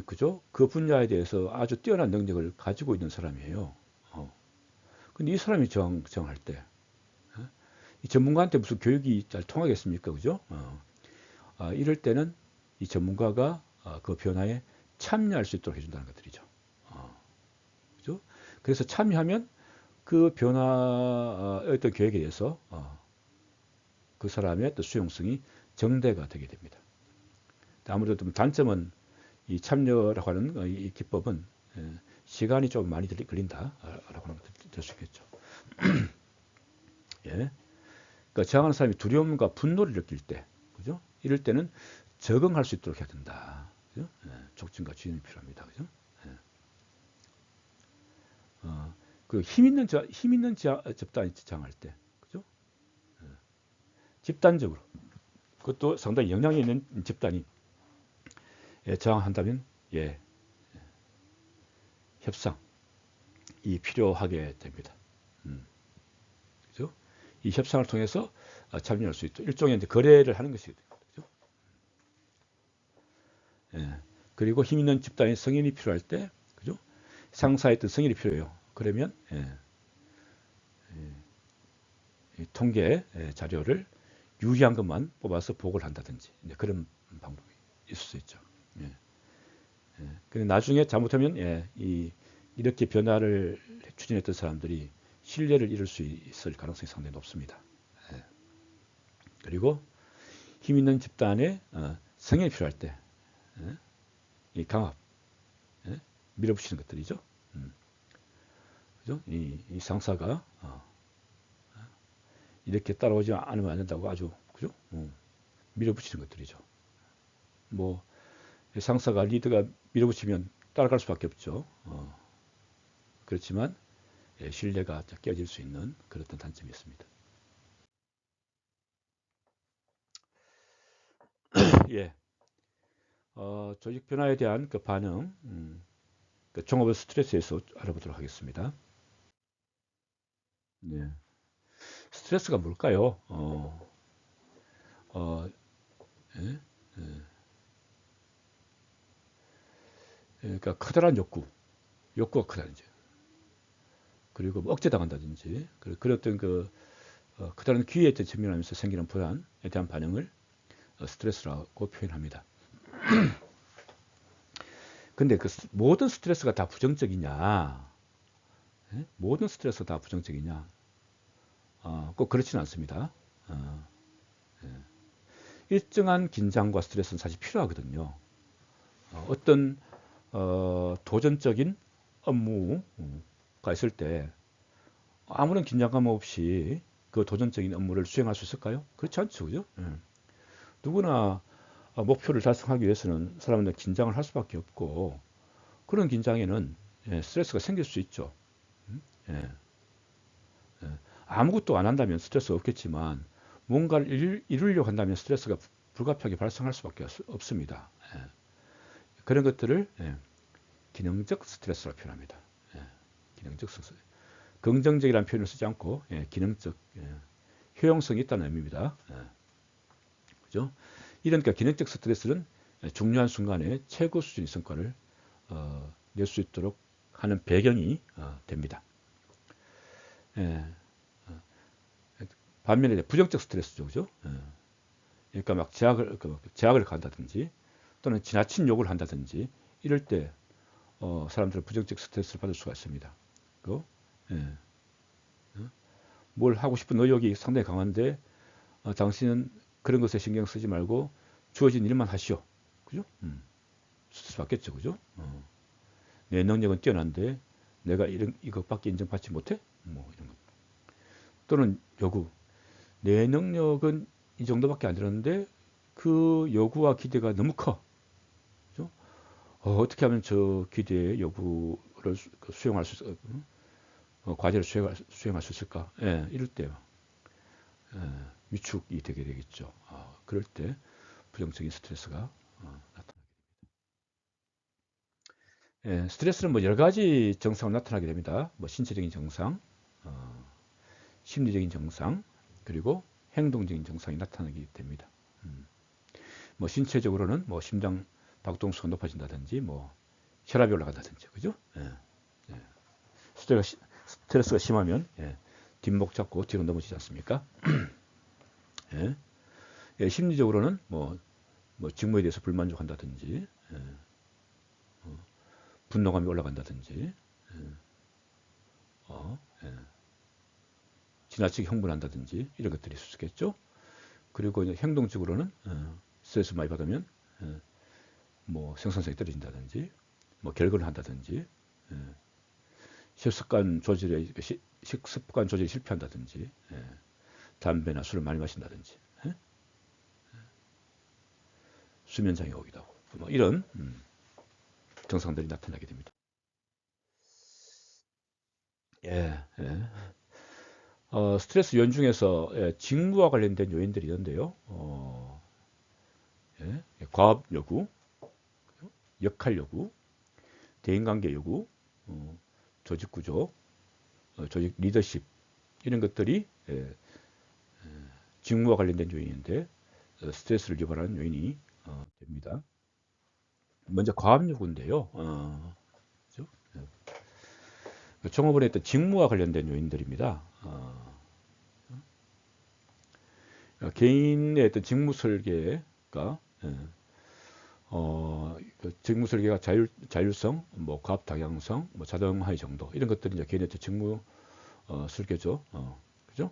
그죠? 그 분야에 대해서 아주 뛰어난 능력을 가지고 있는 사람이에요. 근데 이 사람이 정할 때, 이 전문가한테 무슨 교육이 잘 통하겠습니까? 그죠? 이럴 때는 이 전문가가 그 변화에 참여할 수 있도록 해준다는 것들이죠. 그죠? 그래서 참여하면 그 변화의 어떤 계획에 대해서 그 사람의 어떤 수용성이 정대가 되게 됩니다. 아무래도 단점은 이 참여라고 하는 이 기법은 시간이 좀 많이 걸린다라고 하는 것도 될 수 있겠죠. 예. 그러니까 저항하는 사람이 두려움과 분노를 느낄 때, 그죠? 이럴 때는 적응할 수 있도록 해야 된다. 그죠? 예. 촉진과 지원이 필요합니다. 그죠? 예. 그 힘 있는 집단이 저항할 때, 그죠? 예. 집단적으로 그것도 상당히 영향이 있는 집단이 저항한다면 협상이 필요하게 됩니다. 그죠? 이 협상을 통해서 참여할 수 있도록 일종의 이제 거래를 하는 것이거든요. 그죠? 예. 그리고 힘 있는 집단의 승인이 필요할 때, 그죠? 상사의 어떤 승인이 필요해요. 그러면 이 통계 자료를 유리한 것만 뽑아서 보고를 한다든지 그런 방법이 있을 수 있죠. 예. 근데 나중에 잘못하면 이렇게 변화를 추진했던 사람들이 신뢰를 잃을 수 있을 가능성이 상당히 높습니다. 예. 그리고 힘 있는 집단의 성향이 필요할 때 이 강압, 밀어붙이는 것들이죠. 그죠? 이 상사가 이렇게 따라오지 않으면 안 된다고 아주 그죠? 밀어붙이는 것들이죠. 뭐 상사가 리더가 밀어붙이면 따라갈 수밖에 없죠. 그렇지만 신뢰가 깨질 수 있는 그런 단점이 있습니다. 예, 조직 변화에 대한 그 반응, 그 종합의 스트레스에서 알아보도록 하겠습니다. 네. 스트레스가 뭘까요? 예? 그러니까 커다란 욕구가 크다든지, 그리고 뭐 억제당한다든지, 그런 어떤 커다란 기회에 직면하면서 생기는 불안에 대한 반응을 스트레스라고 표현합니다. 근데 그 모든 스트레스가 다 부정적이냐? 모든 스트레스가 다 부정적이냐? 꼭 그렇지는 않습니다. 일정한 긴장과 스트레스는 사실 필요하거든요. 어떤 도전적인 업무가 있을 때 아무런 긴장감 없이 그 도전적인 업무를 수행할 수 있을까요? 그렇지 않죠, 그죠? 누구나 목표를 달성하기 위해서는 사람은 긴장을 할 수밖에 없고 그런 긴장에는 스트레스가 생길 수 있죠. 예. 아무것도 안 한다면 스트레스가 없겠지만 뭔가를 이루려고 한다면 스트레스가 불가피하게 발생할 수밖에 없습니다. 그런 것들을 기능적 스트레스라고 표현합니다. 기능적 스트레스. 긍정적이라는 표현을 쓰지 않고 기능적, 효용성이 있다는 의미입니다. 그죠? 이러니까 기능적 스트레스는 중요한 순간에 최고 수준의 성과를 낼 수 있도록 하는 배경이 됩니다. 반면에 부정적 스트레스죠, 그죠? 그러니까 막 제약을 간다든지 또는 지나친 욕을 한다든지 이럴 때 사람들은 부정적 스트레스를 받을 수가 있습니다. 뭘 하고 싶은 의욕이 상당히 강한데 당신은 그런 것에 신경 쓰지 말고 주어진 일만 하시오. 그죠? 스트레스 받겠죠, 그죠? 내 능력은 뛰어난데 내가 이것밖에 인정받지 못해? 뭐 이런 것. 또는 요구. 내 능력은 이 정도밖에 안 되는데 그 요구와 기대가 너무 커. 그죠? 어떻게 하면 저 기대의 요구를 수용할 수, 과제를 수행할 수 있을까? 예, 이럴 때 위축이 되게 되겠죠. 그럴 때 부정적인 스트레스가 나타나게 됩니다. 예, 스트레스는 뭐 여러 가지 증상으로 나타나게 됩니다. 뭐 신체적인 증상, 어, 심리적인 증상, 그리고 행동적인 증상이 나타나게 됩니다. 뭐 신체적으로는 뭐 심장 박동수가 높아진다든지, 뭐 혈압이 올라간다든지, 그죠? 예, 예. 스트레스가 심하면 뒷목 잡고 뒤로 넘어지지 않습니까? 예. 예, 심리적으로는 뭐 직무에 대해서 불만족한다든지, 분노감이 올라간다든지, 어, 예, 지나치게 흥분한다든지 이런 것들이 있을 수 있겠죠. 그리고 이제 행동적으로는 스트레스 많이 받으면 뭐 생산성이 떨어진다든지, 뭐 결근을 한다든지, 식습관 조절에 실패한다든지, 담배나 술을 많이 마신다든지, 수면 장애가 오기도 하고, 뭐 이런 증상들이 나타나게 됩니다. 예, 예. 스트레스 요인 중에서 직무와 관련된 요인들이 있는데요. 예, 과업 요구, 역할 요구, 대인관계 요구, 조직 구조, 조직 리더십 이런 것들이 직무와 관련된 요인인데 스트레스를 유발하는 요인이 됩니다. 먼저 과업 요구인데요. 그죠? 종업원의 어떤 직무와 관련된 요인들입니다. 개인의 어떤 직무 설계가 그 직무 설계가 자율성, 뭐 과업 다양성, 뭐 자동화의 정도 이런 것들이 이제 개인의 직무 설계죠. 그죠?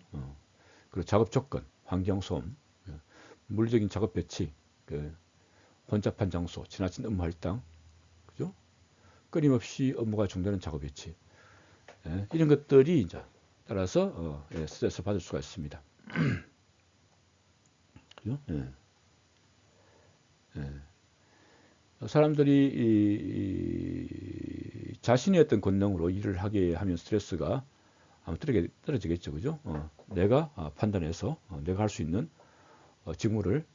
그리고 작업 조건, 환경 소음, 물리적인 작업 배치, 그 혼잡한 장소, 지나친 업무 할당, 그죠? 끊임없이 업무가 중단하는 작업 배치, 이런 것들이 이제 따라서 스트레스 받을 수가 있습니다. 그죠? 사람들이 자신의 어떤 권능으로 일을 하게 하면 스트레스가 아마 떨어지겠죠, 그죠? 내가 판단해서 내가 할 수 있는 직무를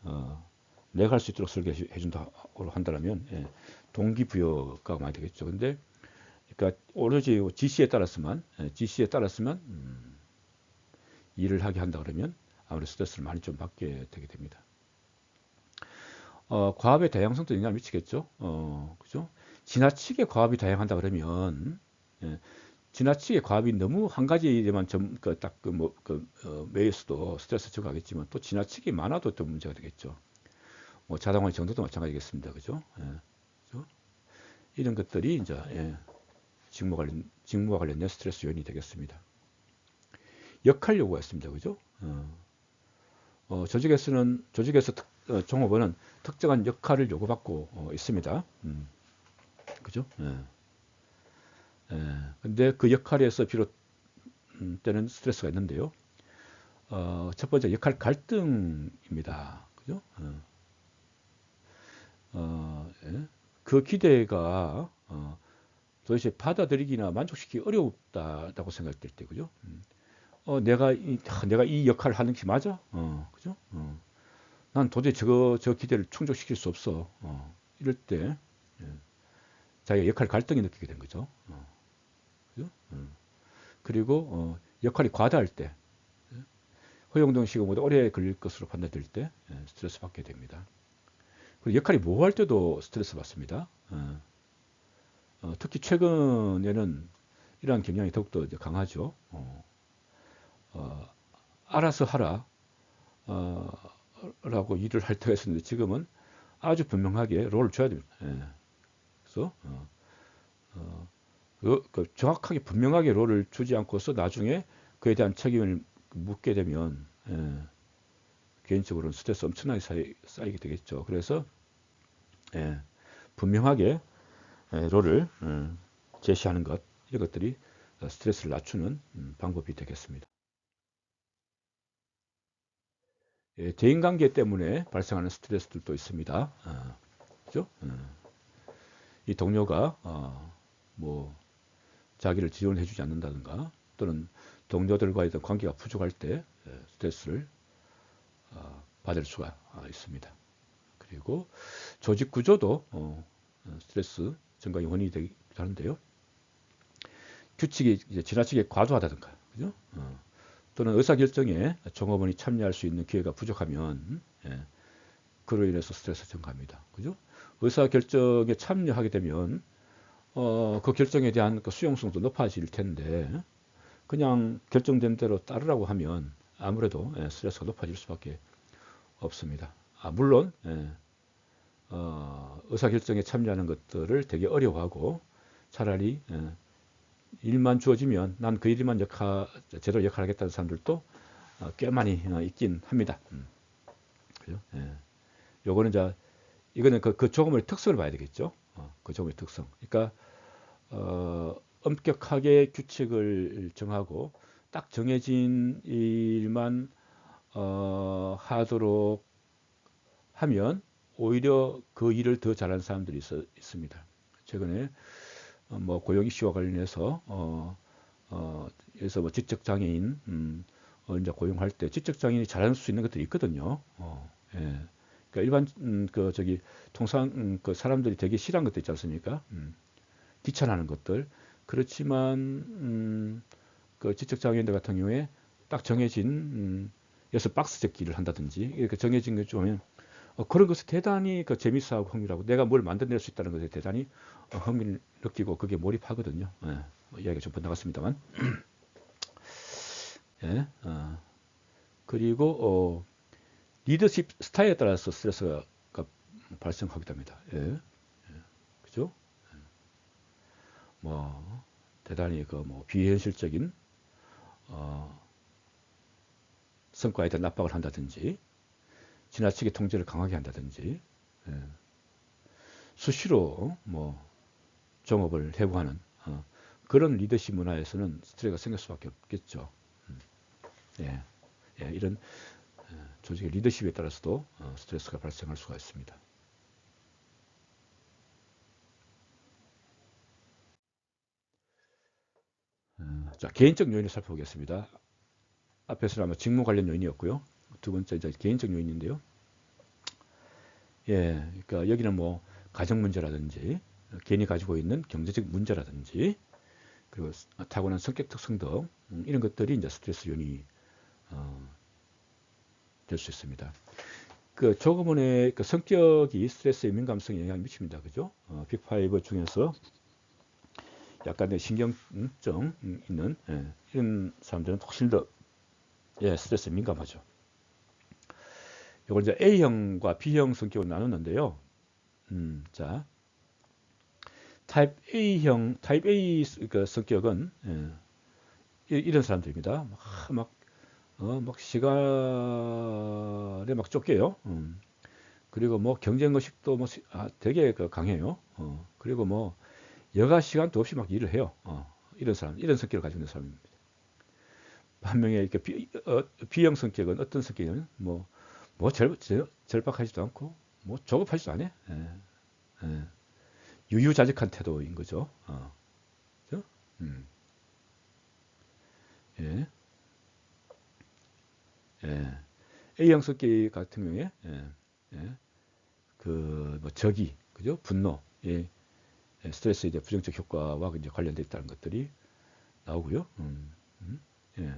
내가 할 수 있도록 설계해 준다고 한다면 동기부여가 많이 되겠죠. 근데 그러니까 오로지 지시에 따랐으면 일을 하게 한다 그러면 아무래도 스트레스를 많이 좀 받게 되게 됩니다. 과업의 다양성도 영향을 미치겠죠. 그죠? 지나치게 과업이 다양한다 그러면 지나치게 과업이 너무 한 가지에만 매일수도 스트레스 증가하겠지만 또 지나치게 많아도 또 문제가 되겠죠. 뭐 자동화의 정도도 마찬가지겠습니다. 그죠? 그죠? 이런 것들이 이제 직무와 관련된 스트레스 요인이 되겠습니다. 역할 요구가 있습니다. 그죠? 조직에서 종업원은 특정한 역할을 요구받고 있습니다. 그죠? 근데 그 역할에서 비롯되는 스트레스가 있는데요. 첫 번째 역할 갈등입니다. 그죠? 그 기대가 도대체 받아들이기나 만족시키기 어렵다고 생각될 때, 그죠? 내가 이 역할을 하는 게 맞아? 그죠? 난 도저히 저 기대를 충족시킬 수 없어. 이럴 때 자기가 역할 갈등이 느끼게 된 거죠. 그죠? 그리고 역할이 과다할 때, 허용동 시간보다 오래 걸릴 것으로 판단될 때 스트레스 받게 됩니다. 그리고 역할이 모호할 때도 스트레스 받습니다. 특히 최근에는 이러한 경향이 더욱더 이제 강하죠. 알아서 하라 라고 일을 할 때가 있었는데 지금은 아주 분명하게 롤을 줘야 됩니다. 그래서 정확하게 분명하게 롤을 주지 않고서 나중에 그에 대한 책임을 묻게 되면 개인적으로는 스트레스 엄청나게 쌓이게 되겠죠. 그래서 분명하게 롤을 제시하는 것, 이런 것들이 스트레스를 낮추는 방법이 되겠습니다. 예, 대인관계 때문에 발생하는 스트레스들도 있습니다. 그죠? 이 동료가 뭐 자기를 지원해주지 않는다든가 또는 동료들과의 관계가 부족할 때 스트레스를 받을 수가 있습니다. 그리고 조직 구조도 스트레스 증가의 원인이 되기도 하는데요. 규칙이 이제 지나치게 과도하다든가, 그죠? 또는 의사결정에 종업원이 참여할 수 있는 기회가 부족하면 그로 인해서 스트레스 증가합니다. 그죠? 의사결정에 참여하게 되면 그 결정에 대한 그 수용성도 높아질 텐데 그냥 결정된 대로 따르라고 하면 아무래도 스트레스가 높아질 수밖에 없습니다. 물론 의사결정에 참여하는 것들을 되게 어려워하고 차라리 일만 주어지면 난 그 일만 제대로 역할하겠다는 사람들도 꽤 많이 있긴 합니다. 그죠? 요거는 이거는 그 조금의 특성을 봐야 되겠죠. 그 조금의 특성. 그러니까 엄격하게 규칙을 정하고 딱 정해진 일만 하도록 하면 오히려 그 일을 더 잘하는 사람들이 있습니다. 최근에 뭐 고용 이슈와 관련해서 여기서 뭐 지적 장애인 이제 고용할 때 지적 장애인이 잘할 수 있는 것들이 있거든요. 예. 그러니까 일반 통상 그 사람들이 되게 싫어하는 것들 있지 않습니까? 귀찮아하는 것들. 그렇지만 그 지적 장애인들 같은 경우에 딱 정해진 여기서 박스 제기를 한다든지 이렇게 정해진 것 좀 그런 것을 대단히 재밌어하고 흥미하고 내가 뭘 만들어낼 수 있다는 것에 대단히 흥미를 느끼고 그게 몰입하거든요. 이야기가 좀 번나갔습니다만. 예, 그리고 리더십 스타일에 따라서 스트레스가 발생하기도 합니다. 그죠? 뭐 대단히 뭐 비현실적인 성과에 대한 압박을 한다든지 지나치게 통제를 강하게 한다든지 수시로 뭐 종업을 해부하는 그런 리더십 문화에서는 스트레스가 생길 수밖에 없겠죠. 이런 조직의 리더십에 따라서도 스트레스가 발생할 수가 있습니다. 자, 개인적 요인을 살펴보겠습니다. 앞에서는 아마 직무 관련 요인이었고요. 두 번째 이제 개인적 요인인데요. 그러니까 여기는 뭐 가정 문제라든지 개인이 가지고 있는 경제적 문제라든지 그리고 타고난 성격 특성 등 이런 것들이 이제 스트레스 요인이 될 수 있습니다. 그 조금은의 그 성격이 스트레스에 민감성에 영향을 미칩니다. 그죠? 빅5 중에서 약간의 신경증 있는 이런 사람들은 훨씬 더 스트레스에 민감하죠. 이걸 이제 A형과 B형 성격으로 나누는데요. 자, 타입 A 그 성격은 이런 사람들입니다. 막 시간에 막 쫓겨요. 그리고 뭐 경쟁 의식도 뭐 되게 강해요. 그리고 뭐 여가 시간도 없이 막 일을 해요. 이런 성격을 가지고 있는 사람입니다. 반면에 이렇게 B형 성격은 어떤 성격이냐면 뭐 절박하지도 않고 뭐 조급하지도 않아. 유유자적한 태도인 거죠. 그죠? 예. 예. A형 성격 같은 경우에 그뭐 적이 그죠? 분노, 스트레스에 대한 부정적 효과와 이제 관련돼 있다는 것들이 나오고요. 예.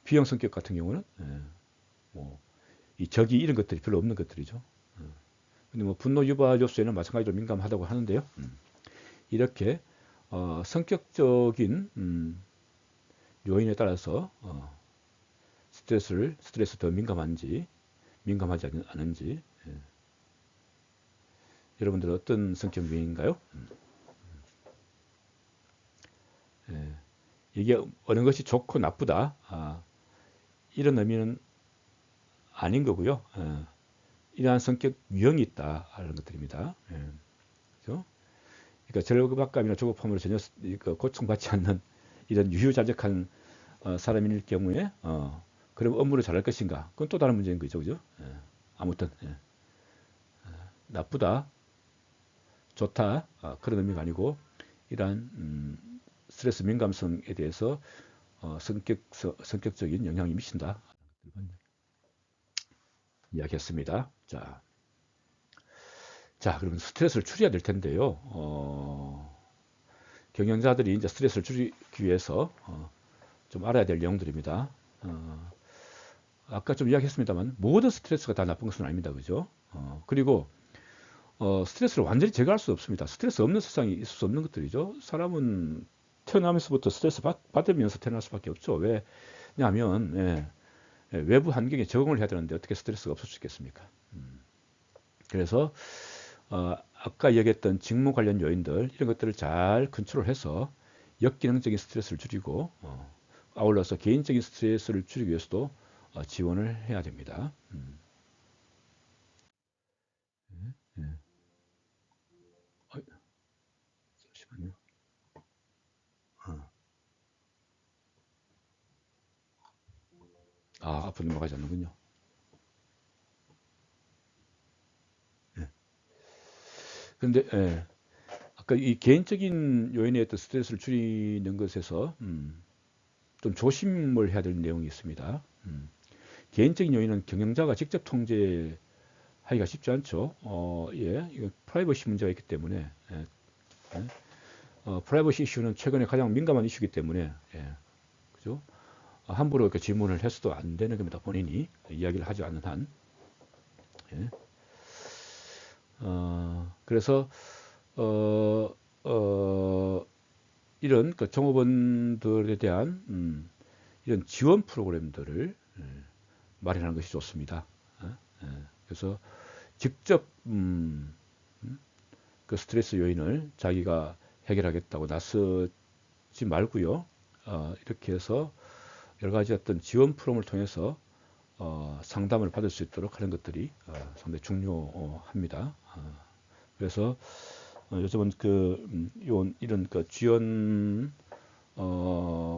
B형 성격 같은 경우는 뭐이 적이 이런 것들이 별로 없는 것들이죠. 근데 뭐 분노 유발 요소에는 마찬가지로 민감하다고 하는데요. 이렇게 성격적인 요인에 따라서 스트레스 더 민감한지 민감하지 않은지 여러분들 어떤 성격 유형인가요? 이게 어느 것이 좋고 나쁘다 이런 의미는 아닌 거고요. 이러한 성격 유형이 있다 하는 것들입니다. 그렇죠? 그러니까 절박감이나 조급함으로 전혀 고통받지 않는 이런 유유자적한 사람일 경우에 그럼 업무를 잘할 것인가? 그건 또 다른 문제인 거죠, 그죠? 예. 아무튼 예. 나쁘다, 좋다 그런 의미가 아니고 이러한 스트레스 민감성에 대해서 성격적인 영향이 미친다 이야기했습니다. 자, 그러면 스트레스를 줄여야 될 텐데요. 경영자들이 이제 스트레스를 줄이기 위해서 좀 알아야 될 내용들입니다. 아까 좀 이야기했습니다만 모든 스트레스가 다 나쁜 것은 아닙니다. 그죠? 그리고 스트레스를 완전히 제거할 수 없습니다. 스트레스 없는 세상이 있을 수 없는 것들이죠. 사람은 태어나면서부터 스트레스 받으면서 태어날 수밖에 없죠. 왜냐하면 외부 환경에 적응을 해야 되는데 어떻게 스트레스가 없을 수 있겠습니까? 그래서 아까 얘기했던 직무 관련 요인들 이런 것들을 잘 컨트롤해서 역기능적인 스트레스를 줄이고 아울러서 개인적인 스트레스를 줄이기 위해서도 지원을 해야 됩니다. 예. 잠시만요. 앞으로 넘어가지 않는군요. 예. 그런데 아까 이 개인적인 요인에 어떤 스트레스를 줄이는 것에서 좀 조심을 해야 될 내용이 있습니다. 개인적인 요인은 경영자가 직접 통제하기가 쉽지 않죠. 이거 프라이버시 문제가 있기 때문에 프라이버시 이슈는 최근에 가장 민감한 이슈이기 때문에 그죠? 함부로 이렇게 질문을 해서도 안 되는 겁니다. 본인이 이야기를 하지 않는 한. 예. 그래서 이런 종업원들에 대한 이런 지원 프로그램들을 마련하는 것이 좋습니다. 그래서 직접 그 스트레스 요인을 자기가 해결하겠다고 나서지 말고요. 이렇게 해서 여러 가지 어떤 지원 프로그램을 통해서 상담을 받을 수 있도록 하는 것들이 상당히 중요합니다. 그래서 요즘은 이런 지원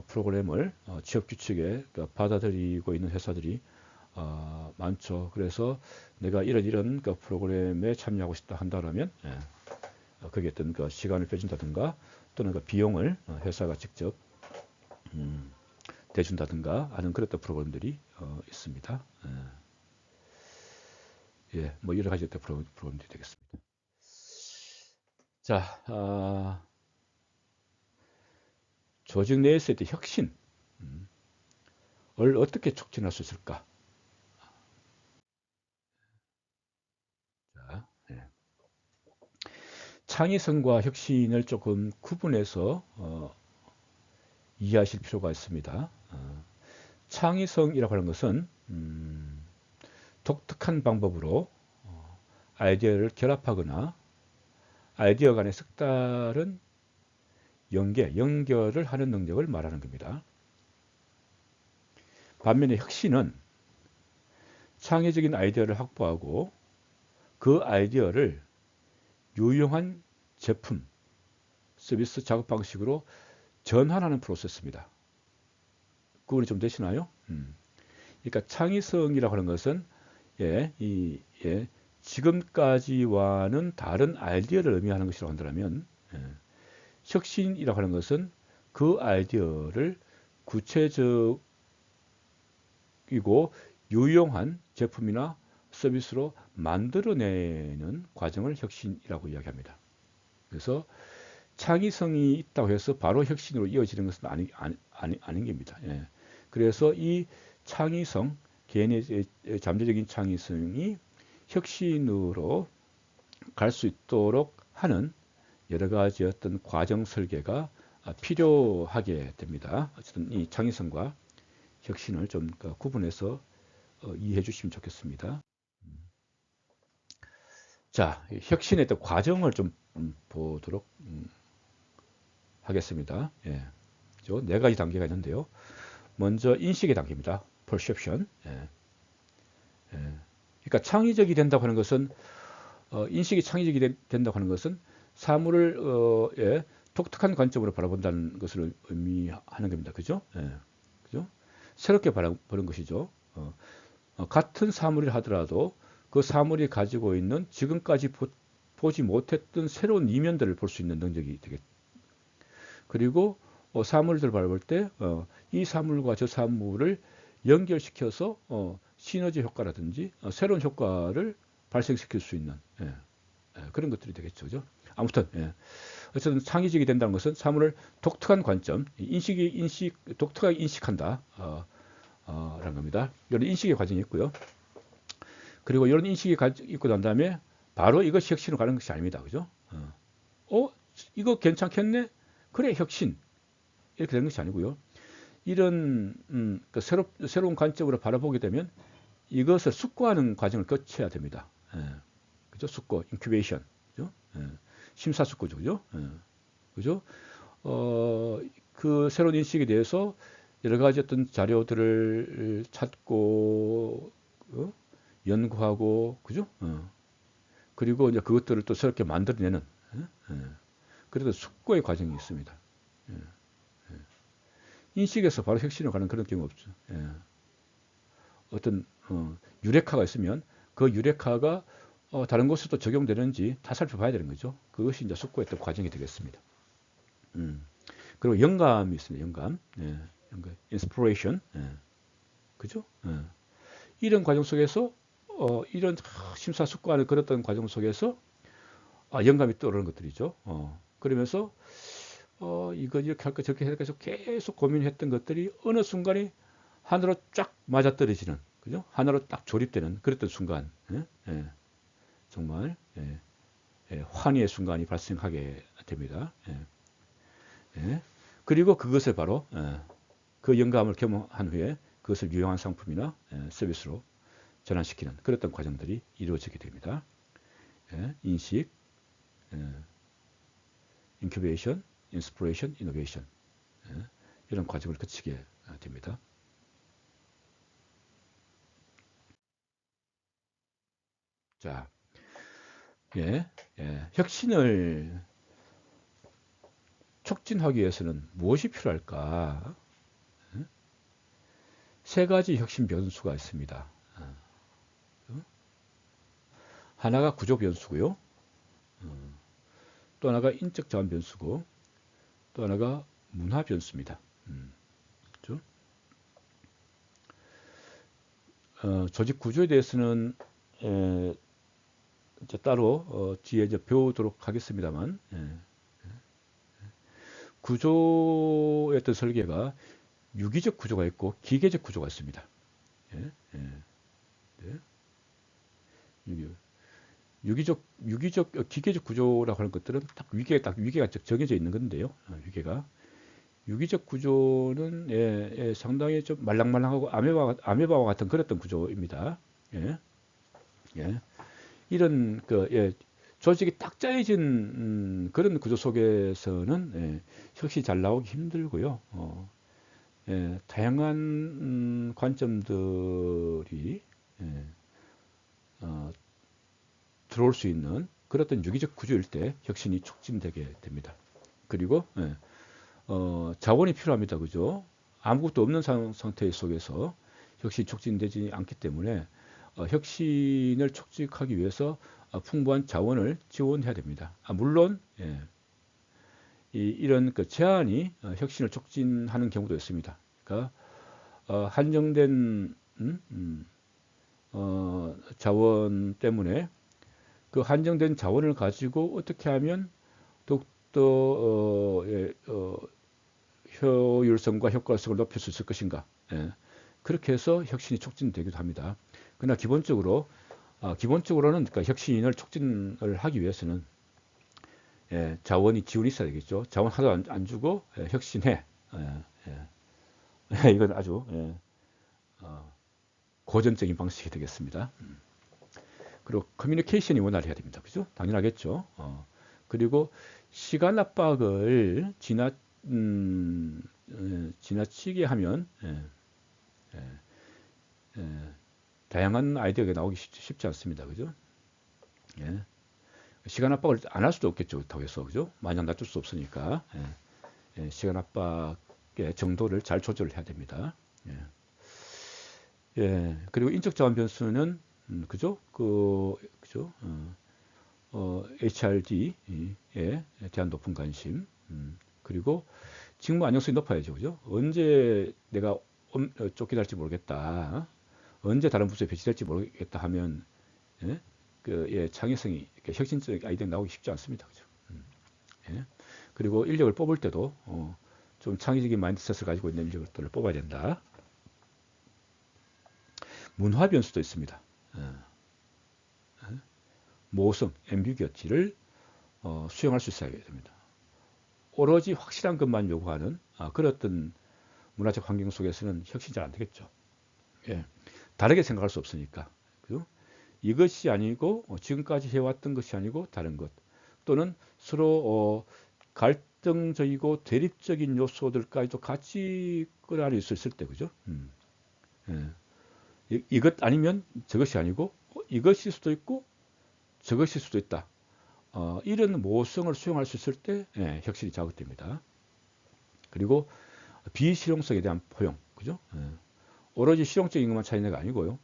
프로그램을 취업 규칙에 받아들이고 있는 회사들이 많죠. 그래서 내가 이런 프로그램에 참여하고 싶다 한다면 거기에 어떤 시간을 빼준다든가 또는 비용을 회사가 직접 대준다든가 하는 그런 프로그램들이 있습니다. 뭐 여러 가지 프로그램들이 되겠습니다. 자, 조직 내에서의 혁신을 어떻게 촉진할 수 있을까? 자, 창의성과 혁신을 조금 구분해서 이해하실 필요가 있습니다. 창의성이라고 하는 것은 독특한 방법으로 아이디어를 결합하거나 아이디어 간의 색다른 연결을 하는 능력을 말하는 겁니다. 반면에 혁신은 창의적인 아이디어를 확보하고 그 아이디어를 유용한 제품, 서비스 작업 방식으로 전환하는 프로세스입니다. 구분이 좀 되시나요? 그러니까 창의성이라고 하는 것은 지금까지와는 다른 아이디어를 의미하는 것이라고 한다면 혁신이라고 하는 것은 그 아이디어를 구체적이고 유용한 제품이나 서비스로 만들어내는 과정을 혁신이라고 이야기합니다. 그래서 창의성이 있다고 해서 바로 혁신으로 이어지는 것은 아닌 겁니다. 그래서 이 창의성, 개인의 잠재적인 창의성이 혁신으로 갈 수 있도록 하는 여러 가지 어떤 과정 설계가 필요하게 됩니다. 어쨌든 이 창의성과 혁신을 좀 구분해서 이해해 주시면 좋겠습니다. 자, 혁신의 또 과정을 좀 보도록 하겠습니다. 네 가지 단계가 있는데요. 먼저 인식의 단계입니다. perception. 그러니까 창의적이 된다고 하는 것은 인식이 창의적이 된다고 하는 것은 사물을 예, 독특한 관점으로 바라본다는 것을 의미하는 겁니다. 그죠? 예, 그죠? 새롭게 바라보는 것이죠. 같은 사물을 하더라도 그 사물이 가지고 있는 지금까지 보지 못했던 새로운 이면들을 볼 수 있는 능력이 되겠. 그리고 사물들을 바라볼 때 이 사물과 저 사물을 연결시켜서 시너지 효과라든지 새로운 효과를 발생시킬 수 있는 예, 그런 것들이 되겠죠. 그죠? 아무튼 예. 어쨌든 창의적이 된다는 것은 사물을 독특한 관점, 독특하게 인식한다. 라는 겁니다. 이런 인식의 과정이 있고요. 그리고 이런 인식이 있고 난 다음에 바로 이것이 혁신으로 가는 것이 아닙니다. 그죠? 이거 괜찮겠네? 그래, 혁신. 이렇게 되는 것이 아니고요. 이런 그 새로운 관점으로 바라보게 되면 이것을 숙고하는 과정을 거쳐야 됩니다. 예. 그죠? 숙고, 인큐베이션. 그죠? 예. 심사숙고죠. 그죠? 예. 그죠? 그 새로운 인식에 대해서 여러 가지 어떤 자료들을 찾고, 연구하고, 그죠? 그리고 이제 그것들을 또 새롭게 만들어내는, 그래도 숙고의 과정이 있습니다. 예. 인식에서 바로 혁신으로 가는 그런 경우 없죠. 예. 어떤 유레카가 있으면 그 유레카가 다른 곳에도 적용되는지 다 살펴봐야 되는 거죠. 그것이 이제 숙고했던 과정이 되겠습니다. 그리고 영감이 있습니다. 영감, 예. 영감, inspiration, 예. 그죠? 예. 이런 과정 속에서 이런 심사숙고하는 그랬던 과정 속에서 영감이 떠오르는 것들이죠. 그러면서 이거 이렇게 할까 저렇게 할까 해서 계속 고민했던 것들이 어느 순간에 하나로 쫙 맞아떨어지는, 그죠? 하나로 딱 조립되는 그랬던 순간, 예? 예. 정말 예. 예. 환희의 순간이 발생하게 됩니다. 예. 예. 그리고 그것을 바로 그 영감을 경험한 후에 그것을 유용한 상품이나 서비스로 전환시키는 그랬던 과정들이 이루어지게 됩니다. 예. 인식, 인큐베이션, 인스피레이션, 이노베이션, 이런 과정을 거치게 됩니다. 자, 예, 혁신을 촉진하기 위해서는 무엇이 필요할까? 세 가지 혁신 변수가 있습니다. 하나가 구조 변수고요. 또 하나가 인적 자원 변수고, 또 하나가 문화 변수입니다. 그렇죠? 조직 구조에 대해서는 이제 따로 뒤에 이제 배우도록 하겠습니다만, 구조의 어떤 설계가 유기적 구조가 있고 기계적 구조가 있습니다. 예, 예, 네. 유기적, 기계적 구조라고 하는 것들은 딱 위계가 정해져 있는 건데요. 위계가. 유기적 구조는 상당히 좀 말랑말랑하고 아메바와 같은 그랬던 구조입니다. 예, 예. 이런 조직이 딱 짜여진 그런 구조 속에서는 혁신이 잘 나오기 힘들고요. 다양한 관점들이 예, 어, 들어올 수 있는 그런 유기적 구조일 때 혁신이 촉진되게 됩니다. 그리고 자원이 필요합니다. 그죠? 아무것도 없는 상태 속에서 혁신이 촉진되지 않기 때문에 혁신을 촉진하기 위해서 풍부한 자원을 지원해야 됩니다. 물론 이런 그 제한이 혁신을 촉진하는 경우도 있습니다. 그러니까 한정된 자원 때문에 그 한정된 자원을 가지고 어떻게 하면 더욱더 효율성과 효과성을 높일 수 있을 것인가. 그렇게 해서 혁신이 촉진되기도 합니다. 그러나 기본적으로는 그러니까 혁신을 촉진을 하기 위해서는 지원이 있어야 되겠죠. 자원 하나도 안 주고 혁신해. 이건 아주 고전적인 방식이 되겠습니다. 그리고 커뮤니케이션이 원활해야 됩니다. 그죠? 당연하겠죠. 그리고 시간 압박을 지나치게 하면 다양한 아이디어가 나오기 쉽지 않습니다. 그죠? 예. 시간 압박을 안 할 수도 없겠죠. 그렇다고 해서 그죠? 마냥 놔둘 수 없으니까 시간 압박의 정도를 잘 조절을 해야 됩니다. 그리고 인적 자원 변수는 그죠? 그죠? HRD에 대한 높은 관심, 그리고 직무 안정성이 높아야죠, 그죠? 언제 내가 쫓겨날지 모르겠다, 언제 다른 부서에 배치될지 모르겠다 하면 창의성이 혁신적 아이디어가 나오기 쉽지 않습니다, 그죠? 그리고 인력을 뽑을 때도 좀 창의적인 마인드셋을 가지고 있는 인력들을 뽑아야 된다. 문화 변수도 있습니다. 모호성, 앰비규어티를 수용할 수 있어야 됩니다. 오로지 확실한 것만 요구하는 그런 어떤 문화적 환경 속에서는 혁신이 잘 안 되겠죠. 다르게 생각할 수 없으니까. 그죠? 이것이 아니고 지금까지 해왔던 것이 아니고 다른 것, 또는 서로 갈등적이고 대립적인 요소들까지도 같이 끌어안을 수 있을 때, 그죠? 이것 아니면 저것이 아니고 이것일 수도 있고 저것일 수도 있다. 이런 모성을 수용할 수 있을 때 혁신이 자극됩니다. 그리고 비실용성에 대한 포용, 그죠? 오로지 실용적인 것만 찾는 게 아니고요.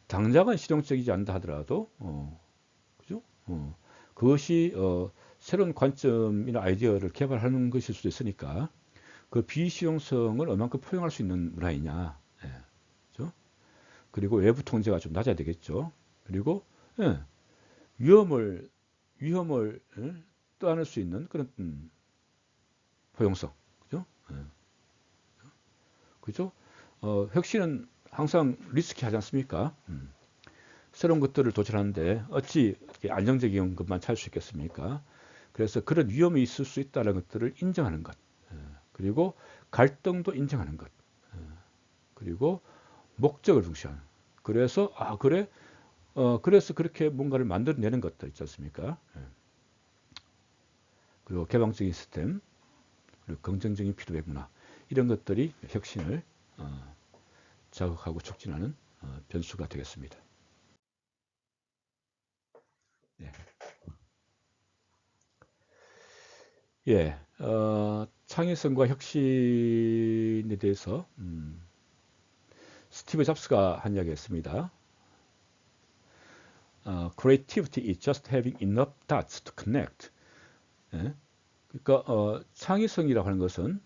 당장은 실용적이지 않다 하더라도, 그죠? 그것이 새로운 관점이나 아이디어를 개발하는 것일 수도 있으니까 그 비실용성을 얼만큼 포용할 수 있는 문화이냐, 그죠? 그리고 외부 통제가 좀 낮아야 되겠죠. 그리고 위험을 떠안을 수 있는 그런 포용성, 그죠? 그죠? 혁신은 항상 리스키하지 않습니까? 새로운 것들을 도전하는데 어찌 안정적인 것만 찾을 수 있겠습니까? 그래서 그런 위험이 있을 수 있다는 것들을 인정하는 것, 그리고 갈등도 인정하는 것, 그리고 목적을 중시하는. 그래서 그래, 그래서 그렇게 뭔가를 만들어내는 것들 있지 않습니까? 그리고 개방적인 시스템, 그리고 긍정적인 피드백 문화, 이런 것들이 혁신을 자극하고 촉진하는 변수가 되겠습니다. 창의성과 혁신에 대해서 스티브 잡스가 한 이야기가 있습니다. Creativity is just having enough dots to connect. 그러니까 창의성이라고 하는 것은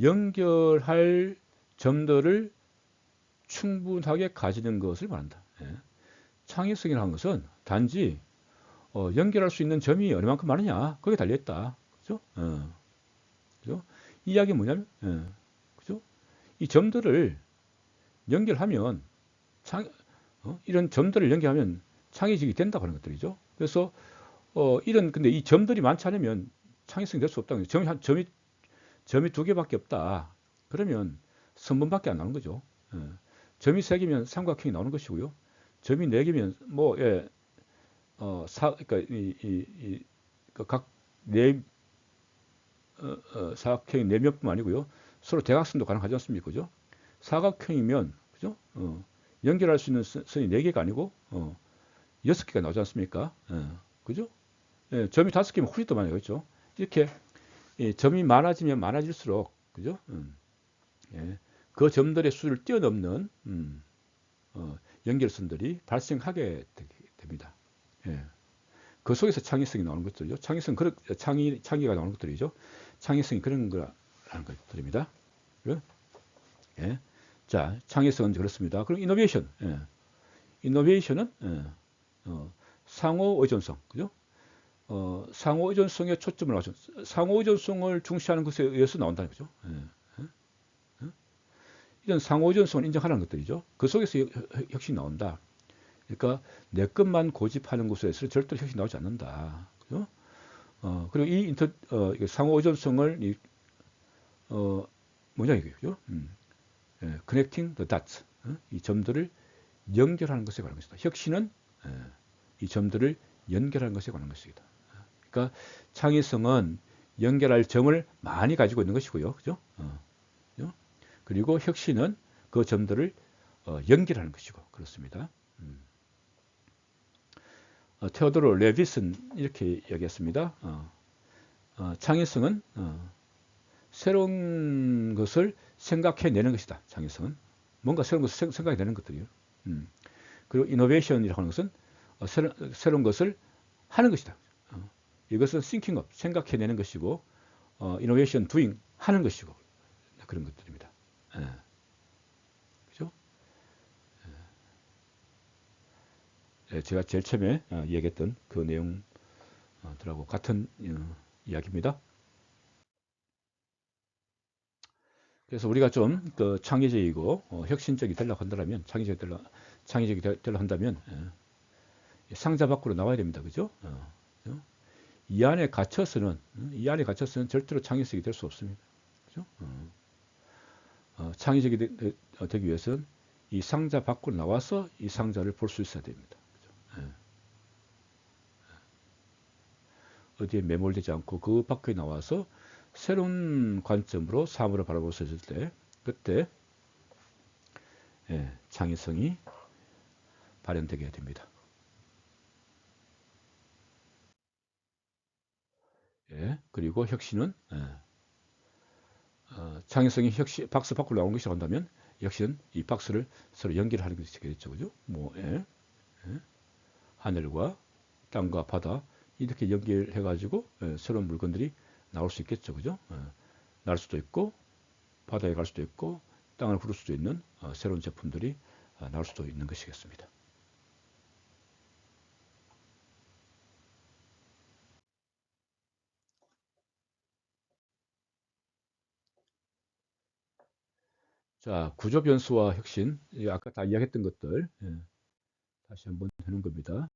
연결할 점들을 충분하게 가지는 것을 말한다. 창의성이라는 것은 단지 연결할 수 있는 점이 얼마만큼 많으냐, 거기에 달려있다. 그죠? 그죠? 이 이야기는 뭐냐면, 그죠? 이 점들을 연결하면, 이런 점들을 연결하면 창의적이 된다고 하는 것들이죠. 그래서, 근데 이 점들이 많지 않으면 창의성이 될 수 없다는 거죠. 점이 두 개밖에 없다. 그러면 선분밖에 안 나오는 거죠. 점이 세 개면 삼각형이 나오는 것이고요. 점이 네 개면 그러니까 각 사각형이 네 면뿐만 아니고요. 서로 대각선도 가능하지 않습니까? 그죠? 사각형이면 그죠? 연결할 수 있는 선이 네 개가 아니고 여섯 개가 나오지 않습니까? 그죠? 점이 다섯 개면 훨씬 더 많아요. 이렇게 점이 많아지면 많아질수록 그죠? 그 점들의 수를 뛰어넘는 연결선들이 발생하게 됩니다. 그 속에서 창의성이 나오는 것들이죠. 창의가 나오는 것들이죠. 창의성이 그런 거라는 것들입니다. 자, 창의성은 그렇습니다. 그럼 이노베이션. 이노베이션은 상호 의존성, 그죠? 상호 의존성에 초점을 맞춘, 상호 의존성을 중시하는 것에 의해서 나온다는 거죠. 이런 상호 의존성을 인정하라는 것들이죠. 그 속에서 혁신이 나온다. 그러니까 내 것만 고집하는 곳에서 절대로 혁신이 나오지 않는다. 그죠? 그리고 이 상호 의존성을 뭐냐 이거죠? connecting the dots, 이 점들을 연결하는 것에 관한 것이다. 혁신은 이 점들을 연결하는 것에 관한 것이다. 그러니까 창의성은 연결할 점을 많이 가지고 있는 것이고요. 그죠? 그리고 혁신은 그 점들을 연결하는 것이고 그렇습니다. 테오도르 레빗은 이렇게 이야기했습니다. 창의성은 새로운 것을 생각해내는 것이다. 창의성은 뭔가 새로운 것을 생각해내는 것들이요. 그리고 이노베이션이라고 하는 것은 새로운 것을 하는 것이다. 이것은 thinking of, 생각해내는 것이고, innovation, doing, 하는 것이고, 그런 것들입니다. 그죠? 제가 제일 처음에 얘기했던 그 내용들하고 같은 이야기입니다. 그래서 우리가 좀 그 창의적이고 혁신적이 되려고 한다면, 창의적이 되려고 한다면 상자 밖으로 나와야 됩니다. 그죠? 이 안에 갇혀서는 절대로 창의적이 될 수 없습니다. 그죠? 창의적이 되기 위해서는 이 상자 밖으로 나와서 이 상자를 볼 수 있어야 됩니다. 그죠? 어디에 매몰되지 않고 그 밖에 나와서 새로운 관점으로 사물을 바라볼 수 있을 때, 그때 창의성이 발현되게 됩니다. 그리고 혁신은 창의성이 박스 밖으로 나오는 것이 한다면 혁신은 이 박스를 서로 연결하는 것이 되겠죠. 그죠? 하늘과 땅과 바다 이렇게 연결해 가지고 새로운 물건들이 나올 수 있겠죠. 그죠? 날 수도 있고 바다에 갈 수도 있고 땅을 부를 수도 있는 새로운 제품들이 나올 수도 있는 것이겠습니다. 자, 구조 변수와 혁신, 아까 다 이야기했던 것들 다시 한번 하는 겁니다.